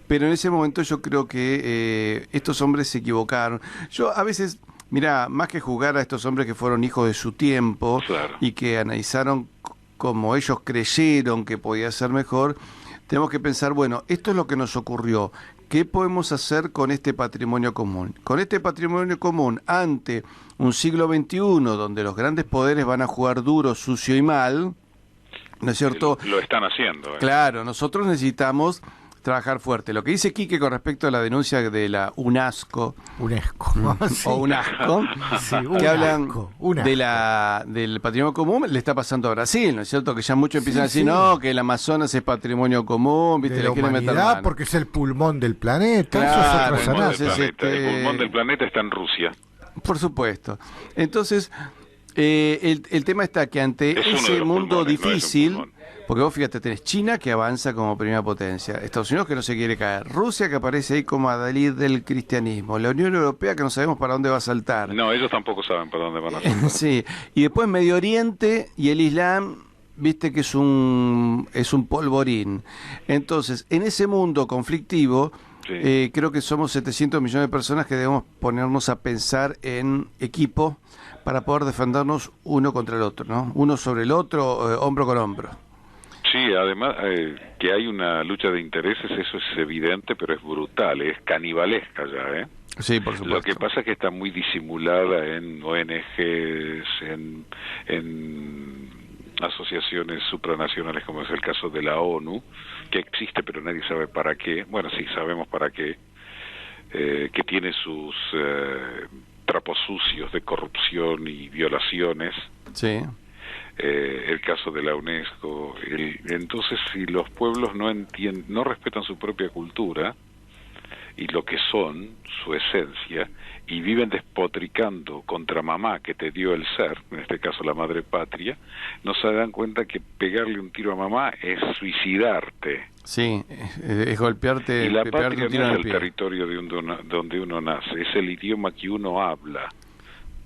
Pero en ese momento yo creo que estos hombres se equivocaron. Yo a veces, mira, más que juzgar a estos hombres que fueron hijos de su tiempo y que analizaron como ellos creyeron que podía ser mejor, tenemos que pensar, bueno, esto es lo que nos ocurrió. ¿Qué podemos hacer con este patrimonio común? Con este patrimonio común, ante un siglo XXI, donde los grandes poderes van a jugar duro, sucio y mal, ¿no es cierto? Lo están haciendo. Claro, nosotros necesitamos trabajar fuerte. Lo que dice Quique con respecto a la denuncia de la UNESCO, o UNASCO, que hablan del patrimonio común, le está pasando a Brasil, ¿no es cierto? Que ya muchos empiezan a decir, no, que el Amazonas es patrimonio común, ¿viste? De la humanidad, porque es el pulmón del planeta. Claro, el pulmón del planeta está en Rusia. Por supuesto. Entonces, el tema está que ante ese mundo difícil, porque vos fíjate, tenés China que avanza como primera potencia, Estados Unidos que no se quiere caer, Rusia que aparece ahí como adalid del cristianismo, la Unión Europea que no sabemos para dónde va a saltar. No, ellos tampoco saben para dónde van a saltar. Sí, y después Medio Oriente y el Islam, viste que es un polvorín. Entonces, en ese mundo conflictivo, creo que somos 700 millones de personas que debemos ponernos a pensar en equipo para poder defendernos uno contra el otro, ¿no? Uno sobre el otro, hombro con hombro. Sí, además que hay una lucha de intereses, eso es evidente, pero es brutal, es canibalesca ya, ¿eh? Sí, por supuesto. Lo que pasa es que está muy disimulada en ONGs, en asociaciones supranacionales, como es el caso de la ONU, que existe pero nadie sabe para qué. Bueno, sí sabemos para qué, que tiene sus trapos sucios de corrupción y violaciones. Sí. El caso de la UNESCO. Entonces, si los pueblos no respetan su propia cultura y lo que son, su esencia, y viven despotricando contra mamá que te dio el ser, en este caso la madre patria, no se dan cuenta que pegarle un tiro a mamá es suicidarte. Sí, es golpearte. Y la pegarte patria un tiro no en es el pie. territorio donde uno nace, es el idioma que uno habla.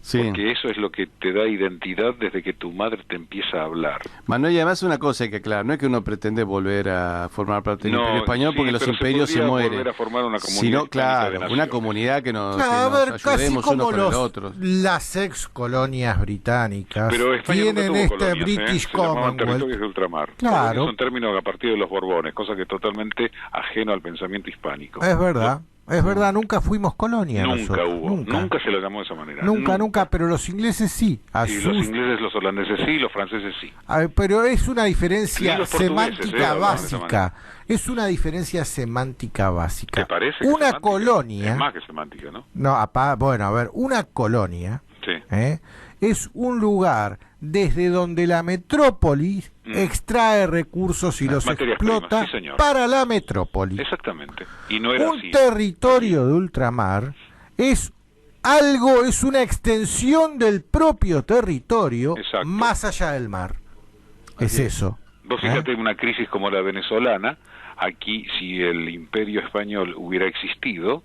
Sí. Porque eso es lo que te da identidad desde que tu madre te empieza a hablar. Manuel, y además una cosa hay que aclarar, no es que uno pretende volver a formar parte del Imperio Español, sí, porque los pero imperios se podría mueren. volver a formar una comunidad Sino, hispánica de claro, naciones. una comunidad que nos, Claro, a ver, casi ayudemos unos como con el otro. las ex colonias británicas Pero España nunca tienen tuvo este colonias, British se llamaban Commonwealth. territorios de ultramar. Claro. Es un término a partir de los Borbones, cosa que es totalmente ajeno al pensamiento hispánico. Es verdad, nunca fuimos colonia. Nunca nosotros, hubo, nunca se lo llamó de esa manera. Nunca, pero los ingleses sí. Sí, los ingleses, los holandeses sí, los franceses sí. Pero es una Y diferencia los portugueses, semántica hablaban de esa básica. Es una diferencia semántica básica. ¿Te parece? que Una semántica? colonia. Es más que semántica, ¿no? No, bueno, a ver, una colonia Sí. es un lugar desde donde la metrópolis extrae recursos y los Materias explota primas, sí, señor. para la metrópolis. Exactamente. Y no era Un así. territorio de ultramar es una extensión del propio territorio Exacto. más allá del mar. Es Así es. eso. Vos ¿eh? fíjate, una crisis como la venezolana, aquí si el imperio español hubiera existido,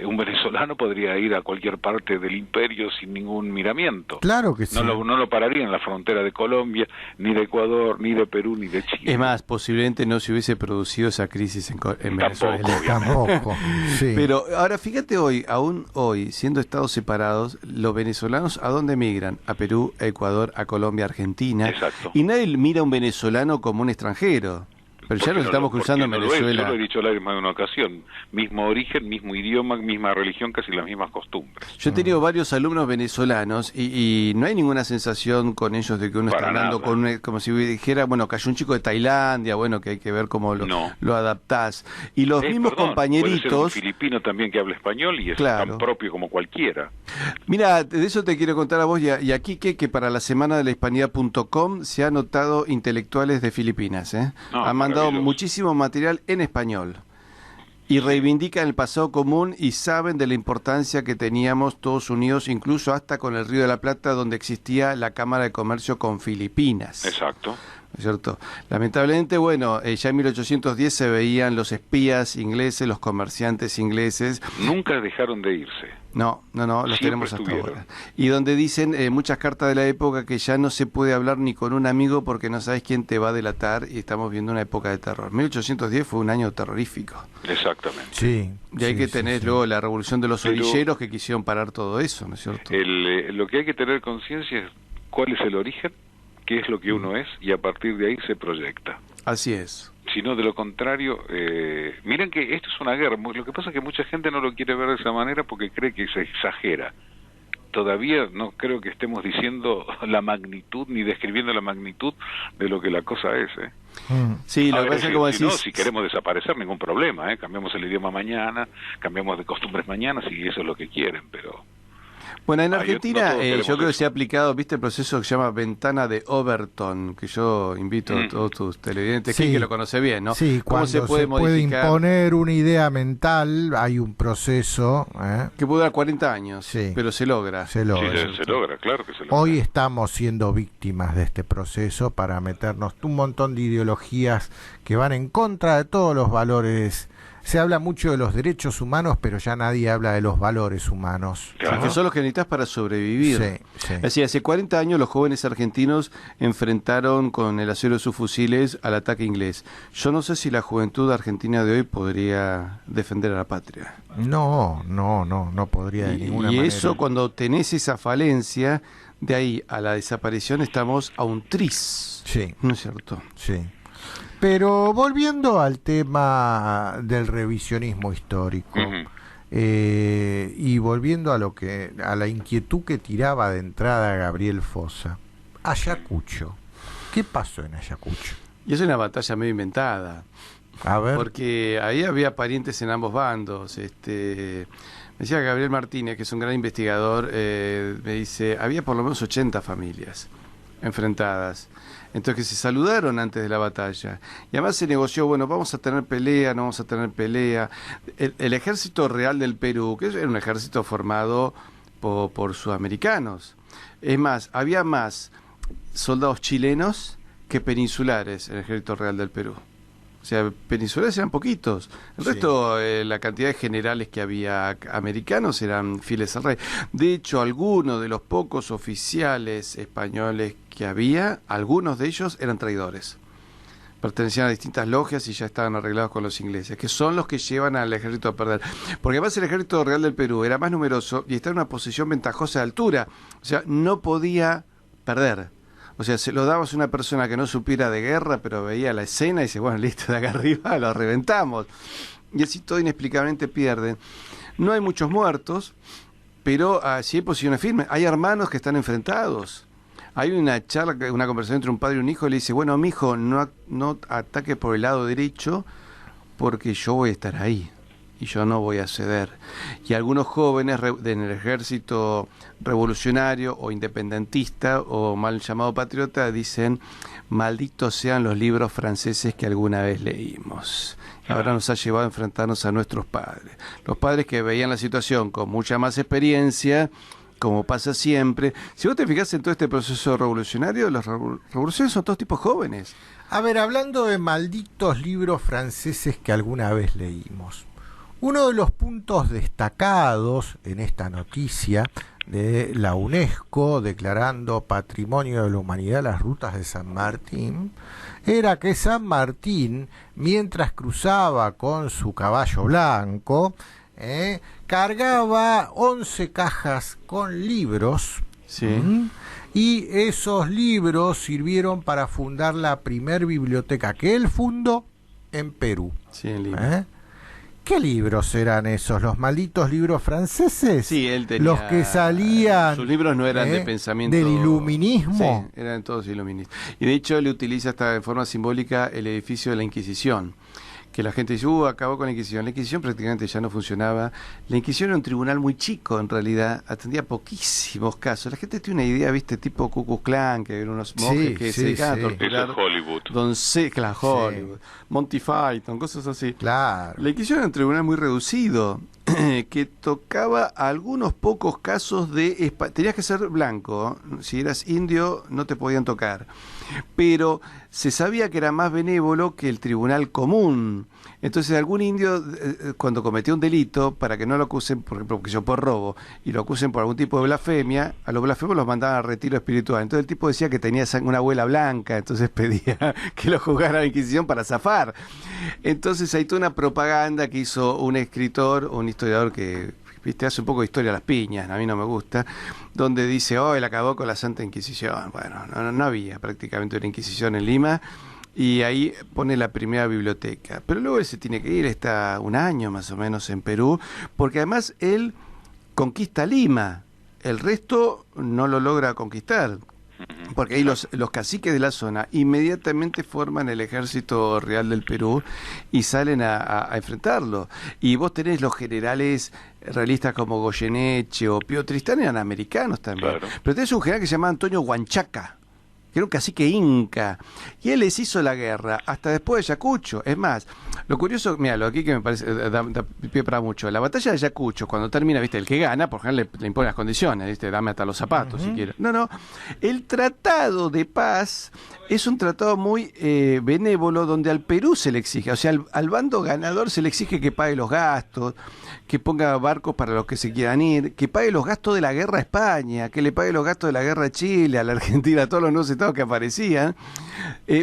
un venezolano podría ir a cualquier parte del imperio sin ningún miramiento. Claro que sí. No lo pararía en la frontera de Colombia, ni de Ecuador, ni de Perú, ni de Chile. Es más, posiblemente no se hubiese producido esa crisis en Venezuela. Tampoco. Sí. Pero ahora fíjate aún hoy, siendo estados separados, los venezolanos ¿a dónde migran? A Perú, a Ecuador, a Colombia, a Argentina. Exacto. Y nadie mira a un venezolano como un extranjero. Pero ya Porque nos estamos cruzando en porque no lo es, Venezuela. yo lo he dicho al aire más de una ocasión. Mismo origen, mismo idioma, misma religión, casi las mismas costumbres. Yo he tenido varios alumnos venezolanos y no hay ninguna sensación con ellos de que uno Para está hablando nada. con como si dijera, bueno, cayó un chico de Tailandia, bueno, que hay que ver cómo No. lo adaptás. Y los mismos Perdón, puede ser un compañeritos... filipino también que habla español y es Claro. tan propio como cualquiera. Mira, de eso te quiero contar a vos y a Quique, que para la semana de la hispanidad.com se ha notado intelectuales de Filipinas. No, Han mandado maravilloso. muchísimo material en español. Y reivindican el pasado común y saben de la importancia que teníamos todos unidos, incluso hasta con el Río de la Plata, donde existía la Cámara de Comercio con Filipinas. Exacto. ¿No es cierto? Lamentablemente, bueno, ya en 1810 se veían los espías ingleses, los comerciantes ingleses. Nunca dejaron de irse. No, los Siempre tenemos hasta estuvieron. ahora. Y donde dicen muchas cartas de la época que ya no se puede hablar ni con un amigo porque no sabes quién te va a delatar y estamos viendo una época de terror. 1810 fue un año terrorífico. Exactamente. Sí. Y hay sí, que sí, tener sí. luego la revolución de los Pero- orilleros que quisieron parar todo eso, ¿no es cierto? Lo que hay que tener conciencia es cuál es el origen, qué es lo que uno es, y a partir de ahí se proyecta. Así es. Si no, de lo contrario, miren que esto es una guerra. Lo que pasa es que mucha gente no lo quiere ver de esa manera porque cree que se exagera. Todavía no creo que estemos diciendo la magnitud ni describiendo la magnitud de lo que la cosa es. Sí, lo A que ver, pasa es que como si no, decís... si queremos desaparecer, ningún problema. Cambiamos el idioma mañana, cambiamos de costumbres mañana, si eso es lo que quieren, pero... Bueno, en no Argentina todos queremos yo creo que eso. se ha aplicado, viste, el proceso que se llama ventana de Overton, que yo invito a todos tus televidentes, Sí. que lo conoce bien, ¿no? Sí, ¿Cómo cuando se puede puede modificar? imponer una idea mental, hay un proceso. Que puede durar 40 años, Sí. pero se logra. Se Sí, logra. se logra, claro que se logra. Hoy estamos siendo víctimas de este proceso para meternos un montón de ideologías que van en contra de todos los valores. Se habla mucho de los derechos humanos, pero ya nadie habla de los valores humanos. Claro. Que son los que necesitas para sobrevivir. Sí, sí. Así, hace 40 años los jóvenes argentinos enfrentaron con el acero de sus fusiles al ataque inglés. Yo no sé si la juventud argentina de hoy podría defender a la patria. No podría de ninguna Y manera. eso, cuando tenés esa falencia, de ahí a la desaparición estamos a un tris. Sí. ¿No es cierto? Sí. Pero volviendo al tema del revisionismo histórico, Ujú. y volviendo a la inquietud que tiraba de entrada Gabriel Fossa, Ayacucho. ¿Qué pasó en Ayacucho? Y es una batalla medio inventada. A ver. Porque ahí había parientes en ambos bandos. decía Gabriel Martínez, que es un gran investigador, me dice, había por lo menos 80 familias enfrentadas. Entonces que se saludaron antes de la batalla. Y además se negoció, bueno, vamos a tener pelea, no vamos a tener pelea. El ejército real del Perú, que era un ejército formado por sudamericanos. Es más, había más soldados chilenos que peninsulares en el ejército real del Perú. O sea, peninsulares eran poquitos. El resto, la cantidad de generales que había americanos eran fieles al rey. De hecho, algunos de los pocos oficiales españoles que había, algunos de ellos eran traidores. Pertenecían a distintas logias y ya estaban arreglados con los ingleses, que son los que llevan al ejército a perder. Porque además el ejército real del Perú era más numeroso y estaba en una posición ventajosa de altura. O sea, no podía perder. O sea, se lo dabas a una persona que no supiera de guerra, pero veía la escena y dice, bueno, listo, de acá arriba lo reventamos. Y así todo inexplicablemente pierden. No hay muchos muertos, pero sí hay posiciones firmes. Hay hermanos que están enfrentados. Hay una charla, una conversación entre un padre y un hijo, y le dice, bueno, mijo, no ataque por el lado derecho, porque yo voy a estar ahí. Y yo no voy a ceder. Y algunos jóvenes en el ejército revolucionario o independentista o mal llamado patriota dicen, malditos sean los libros franceses que alguna vez leímos. Y ahora nos ha llevado a enfrentarnos a nuestros padres. Los padres que veían la situación con mucha más experiencia, como pasa siempre. Si vos te fijás en todo este proceso revolucionario, los revolucionarios son todos tipos jóvenes. A ver, hablando de malditos libros franceses que alguna vez leímos. Uno de los puntos destacados en esta noticia de la UNESCO declarando Patrimonio de la Humanidad las rutas de San Martín era que San Martín, mientras cruzaba con su caballo blanco, cargaba 11 cajas con libros. Sí. Y esos libros sirvieron para fundar la primer biblioteca que él fundó en Perú. Sí, en Lima. ¿Qué libros eran esos? ¿Los malditos libros franceses? Sí, él tenía... Los que salían... Sus libros no eran de pensamiento... ¿Del iluminismo? Sí, eran todos iluministas. Y de hecho él utiliza hasta en forma simbólica el edificio de la Inquisición. Que la gente dice, acabó con la Inquisición. La Inquisición prácticamente ya no funcionaba. La Inquisición era un tribunal muy chico, en realidad. Atendía poquísimos casos. La gente tiene una idea, viste, tipo Ku Klux Klan, que eran unos monjes que se dedicaban a torturar. Eso es Hollywood. Hollywood. Monty Python, cosas así. Claro. La Inquisición era un tribunal muy reducido, que tocaba algunos pocos casos de... Tenías que ser blanco. Si eras indio, no te podían tocar. Pero se sabía que era más benévolo que el tribunal común. Entonces algún indio, cuando cometió un delito, para que no lo acusen, por ejemplo, por robo, y lo acusen por algún tipo de blasfemia, a los blasfemos los mandaban a retiro espiritual. Entonces el tipo decía que tenía una abuela blanca, entonces pedía que lo juzgara la Inquisición para zafar. Entonces hay toda una propaganda que hizo un escritor, un historiador que... Viste, hace un poco de historia a las piñas, a mí no me gusta, donde dice, él acabó con la Santa Inquisición. Bueno, no había prácticamente una Inquisición en Lima, y ahí pone la primera biblioteca. Pero luego él se tiene que ir, está un año más o menos en Perú, porque además él conquista Lima, el resto no lo logra conquistar. Porque ahí los caciques de la zona inmediatamente forman el ejército real del Perú y salen a enfrentarlo. Y vos tenés los generales realistas como Goyeneche o Pío Tristán, eran americanos también. Claro. Pero tenés un general que se llamaba Antonio Huanchaca, que era un cacique inca, y él les hizo la guerra hasta después de Ayacucho. Es más, lo curioso, mira, lo aquí que me parece da pie para mucho, la batalla de Ayacucho, cuando termina, viste, el que gana, por ejemplo, le impone las condiciones, viste, dame hasta los zapatos si quieres. No, el tratado de paz es un tratado muy benévolo, donde al Perú se le exige, o sea, al bando ganador se le exige que pague los gastos, que ponga barcos para los que se quieran ir, que pague los gastos de la guerra a España, que le pague los gastos de la guerra a Chile, a la Argentina, a todos los nuevos estados que aparecían.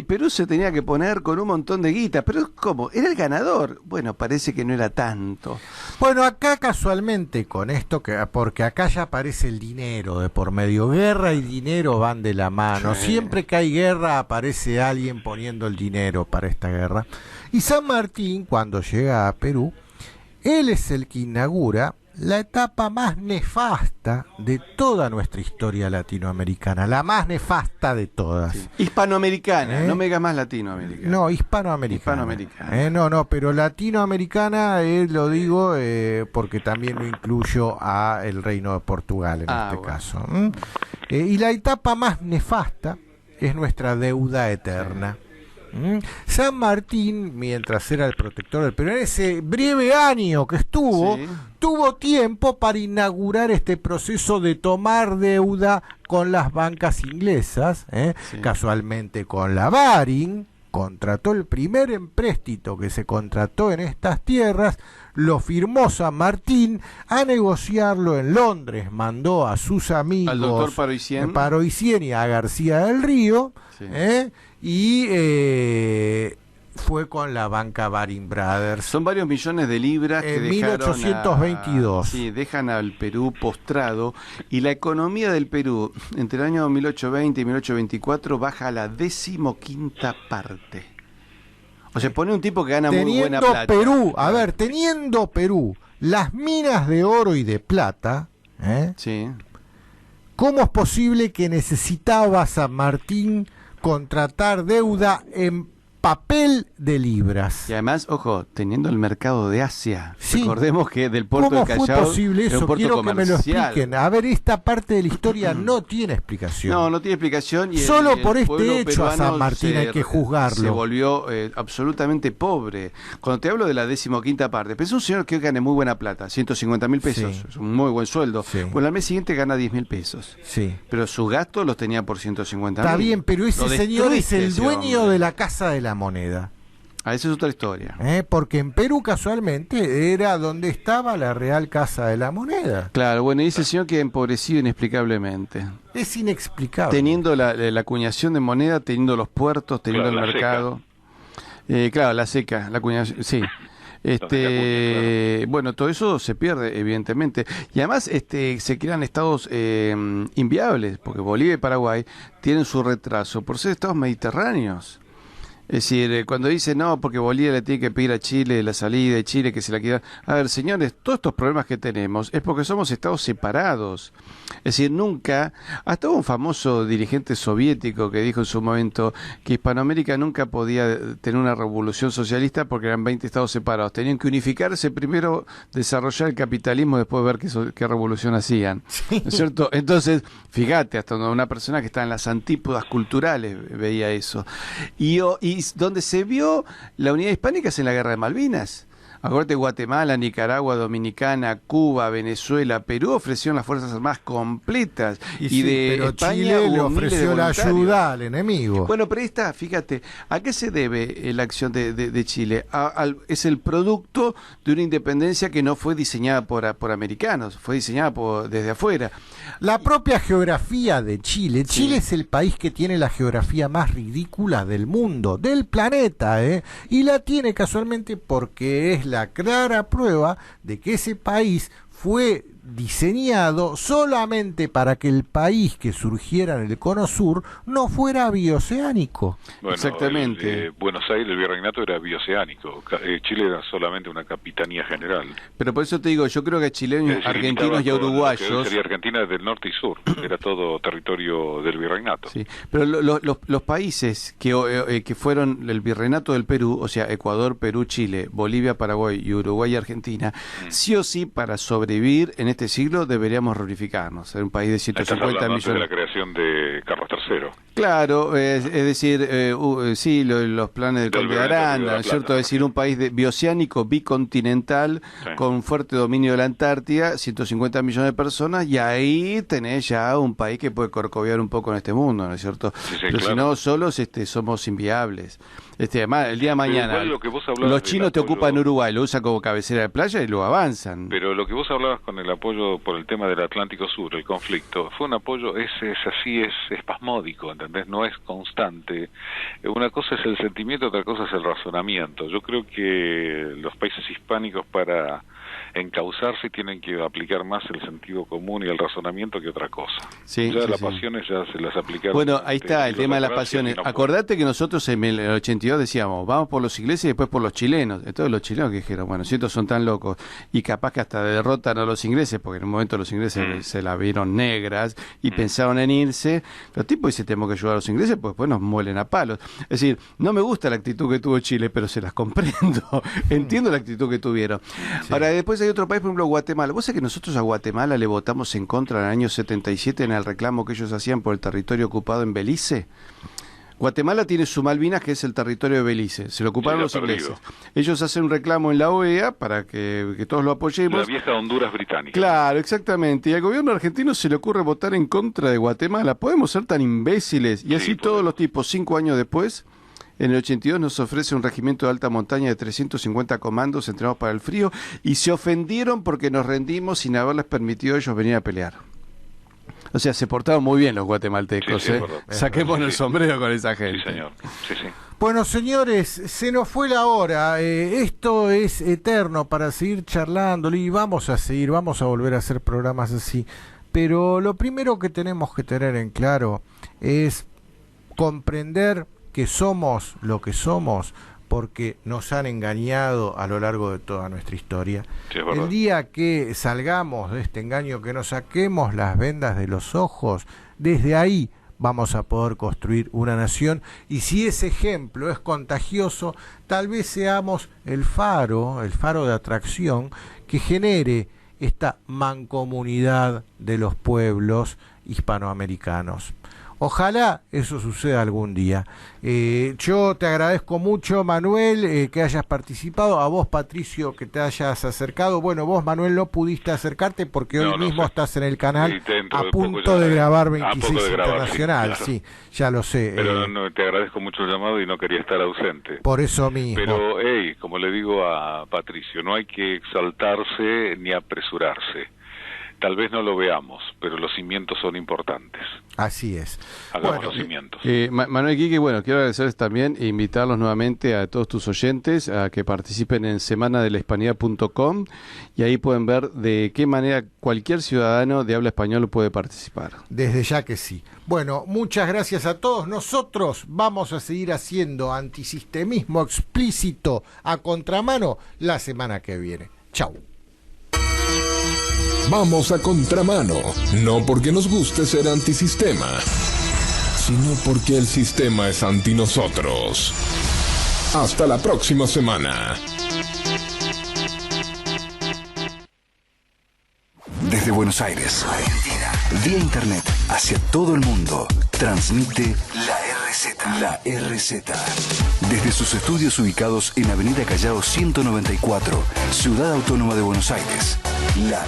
Perú se tenía que poner con un montón de guita, pero ¿cómo? ¿Era el ganador? Bueno, parece que no era tanto. Bueno, acá casualmente con esto, porque acá ya aparece el dinero de por medio. Guerra y dinero van de la mano. Sí. Siempre que hay guerra aparece alguien poniendo el dinero para esta guerra. Y San Martín, cuando llega a Perú, él es el que inaugura la etapa más nefasta de toda nuestra historia latinoamericana, la más nefasta de todas. Sí. Hispanoamericana, no me digas más latinoamericana. No, hispanoamericana. No, pero latinoamericana lo digo porque también lo incluyo a el Reino de Portugal en este caso. Y la etapa más nefasta es nuestra deuda eterna. San Martín, mientras era el protector del Perú, en ese breve año que estuvo, tuvo tiempo para inaugurar este proceso de tomar deuda con las bancas inglesas, casualmente con la Baring. Contrató el primer empréstito que se contrató en estas tierras, lo firmó San Martín, a negociarlo en Londres mandó a sus amigos, al doctor Paroicien y a García del Río, y fue con la banca Baring Brothers. Son varios millones de libras que en 1822. Dejan al Perú postrado, y la economía del Perú entre el año 1820 y 1824 baja a la 15ª parte. O sea, pone un tipo que gana muy buena plata. Teniendo Perú las minas de oro y de plata, ¿cómo es posible que necesitaba San Martín contratar deuda en papel de libras? Y además, ojo, teniendo el mercado de Asia. Recordemos que del puerto de Callao. ¿Cómo fue posible eso? Quiero comercial. Que me lo expliquen. A ver, esta parte de la historia no tiene explicación. No tiene explicación. Y solo por este hecho a San Martín hay que juzgarlo. Se volvió absolutamente pobre. Cuando te hablo de la 15ª parte, pensé un señor que gane muy buena plata, 150.000 pesos, es un muy buen sueldo. Bueno, al mes siguiente gana 10.000 pesos. Pero sus gastos los tenía por 150.000. Está bien, pero ese señor es el dueño de la Casa de la Moneda. Esa es otra historia. Porque en Perú casualmente era donde estaba la Real Casa de la Moneda. Claro, bueno, y ese señor queda empobrecido inexplicablemente. Es inexplicable. Teniendo la acuñación de moneda, teniendo los puertos, teniendo el mercado. La seca, la acuñación, sí. Bueno, todo eso se pierde, evidentemente. Y además se crean estados inviables, porque Bolivia y Paraguay tienen su retraso por ser estados mediterráneos. Es decir, cuando dice no, porque Bolivia le tiene que pedir a Chile la salida de Chile, que se la quiera. A ver, señores, todos estos problemas que tenemos es porque somos estados separados. Es decir, nunca, hasta hubo un famoso dirigente soviético que dijo en su momento que Hispanoamérica nunca podía tener una revolución socialista porque eran 20 estados separados. Tenían que unificarse primero, desarrollar el capitalismo, después ver qué revolución hacían. ¿No es cierto? Entonces, fíjate, hasta una persona que está en las antípodas culturales veía eso. Y donde se vio la unidad hispánica es en la Guerra de Malvinas. Acuérdate, Guatemala, Nicaragua, Dominicana, Cuba, Venezuela, Perú ofrecieron las Fuerzas Armadas completas. Y de pero España Chile le ofreció la ayuda al enemigo. Bueno, pero ahí está, fíjate, ¿a qué se debe la acción de Chile? Es el producto de una independencia que no fue diseñada por americanos, fue diseñada desde afuera. La propia geografía de Chile. Chile es el país que tiene la geografía más ridícula del mundo, del planeta, y la tiene casualmente porque es la clara prueba de que ese país fue diseñado solamente para que el país que surgiera en el cono sur no fuera bioceánico. Bueno, exactamente. Buenos Aires, el virreinato era bioceánico. Chile era solamente una capitanía general. Pero por eso te digo, yo creo que chilenos, argentinos y uruguayos... Sería Argentina del norte y sur, era todo territorio del virreinato. Sí, pero los países que fueron el virreinato del Perú, o sea, Ecuador, Perú, Chile, Bolivia, Paraguay y Uruguay y Argentina, sí o sí, para sobrevivir en este siglo deberíamos reunificarnos, ser un país de 150 millones. De la creación de Carlos III. Claro, es decir, sí, los planes del Conde de Aranda, ¿no es cierto? Es decir, un país bioceánico, bicontinental, con fuerte dominio de la Antártida, 150 millones de personas, y ahí tenés ya un país que puede corcovear un poco en este mundo, ¿no es cierto? Sí, pero claro. Si no, solos somos inviables. Además, el día de mañana, los chinos te ocupan Uruguay, lo usan como cabecera de playa y lo avanzan. Pero lo que vos hablabas con el apoyo por el tema del Atlántico Sur, el conflicto, fue un apoyo, es espasmódico, ¿entendés? No es constante. Una cosa es el sentimiento, otra cosa es el razonamiento. Yo creo que los países hispánicos para encauzarse y tienen que aplicar más el sentido común y el razonamiento que otra cosa. Sí, ya sí, las sí. pasiones ya se las aplicaron. Bueno, ahí está el tema de las pasiones. Acordate que nosotros en el 82 decíamos, vamos por los ingleses y después por los chilenos. Entonces los chilenos que dijeron, bueno, si estos son tan locos y capaz que hasta derrotan a los ingleses, porque en un momento los ingleses se la vieron negras y pensaron en irse, los tipos dicen, tenemos que ayudar a los ingleses, pues después nos muelen a palos. Es decir, no me gusta la actitud que tuvo Chile, pero se las comprendo. Entiendo la actitud que tuvieron. Sí. Ahora, después hay otro país, por ejemplo, Guatemala. ¿Vos sabés que nosotros a Guatemala le votamos en contra en el año 77 en el reclamo que ellos hacían por el territorio ocupado en Belice? Guatemala tiene su Malvinas, que es el territorio de Belice. Se lo ocuparon los ingleses. Ellos hacen un reclamo en la OEA para que todos lo apoyemos. La vieja Honduras británica. Claro, exactamente. Y al gobierno argentino se le ocurre votar en contra de Guatemala. ¿Podemos ser tan imbéciles? Y así sí, todos los tipos, 5 años después, en el 82 nos ofrece un regimiento de alta montaña de 350 comandos entrenados para el frío y se ofendieron porque nos rendimos sin haberles permitido a ellos venir a pelear. O sea, se portaron muy bien los guatemaltecos, sí, Saquemos el sombrero con esa gente. Sí, señor. Sí, sí. Bueno, señores, se nos fue la hora. Esto es eterno para seguir charlando y vamos a volver a hacer programas así. Pero lo primero que tenemos que tener en claro es comprender que somos lo que somos porque nos han engañado a lo largo de toda nuestra historia. Sí, el día que salgamos de este engaño, que nos saquemos las vendas de los ojos, desde ahí vamos a poder construir una nación, y si ese ejemplo es contagioso, tal vez seamos el faro de atracción que genere esta mancomunidad de los pueblos hispanoamericanos. Ojalá eso suceda algún día. Yo te agradezco mucho, Manuel, que hayas participado. A vos, Patricio, que te hayas acercado. Bueno, vos, Manuel, no pudiste acercarte porque hoy mismo estás en el canal a punto de grabar 26 Internacional. Sí, ya lo sé. Pero te agradezco mucho el llamado y no quería estar ausente. Por eso mismo. Pero, como le digo a Patricio, no hay que exaltarse ni apresurarse. Tal vez no lo veamos, pero los cimientos son importantes. Así es. Hagamos los cimientos. Manuel Quique, quiero agradecerles también e invitarlos nuevamente a todos tus oyentes a que participen en semanadelashispanidad.com y ahí pueden ver de qué manera cualquier ciudadano de habla español puede participar. Desde ya que sí. Bueno, muchas gracias a todos. Nosotros vamos a seguir haciendo antisistemismo explícito a contramano la semana que viene. Chau. Vamos a contramano, no porque nos guste ser antisistema, sino porque el sistema es anti nosotros. Hasta la próxima semana. Desde Buenos Aires, Argentina, vía internet hacia todo el mundo, transmite La RZ. Desde sus estudios ubicados en Avenida Callao 194, Ciudad Autónoma de Buenos Aires, La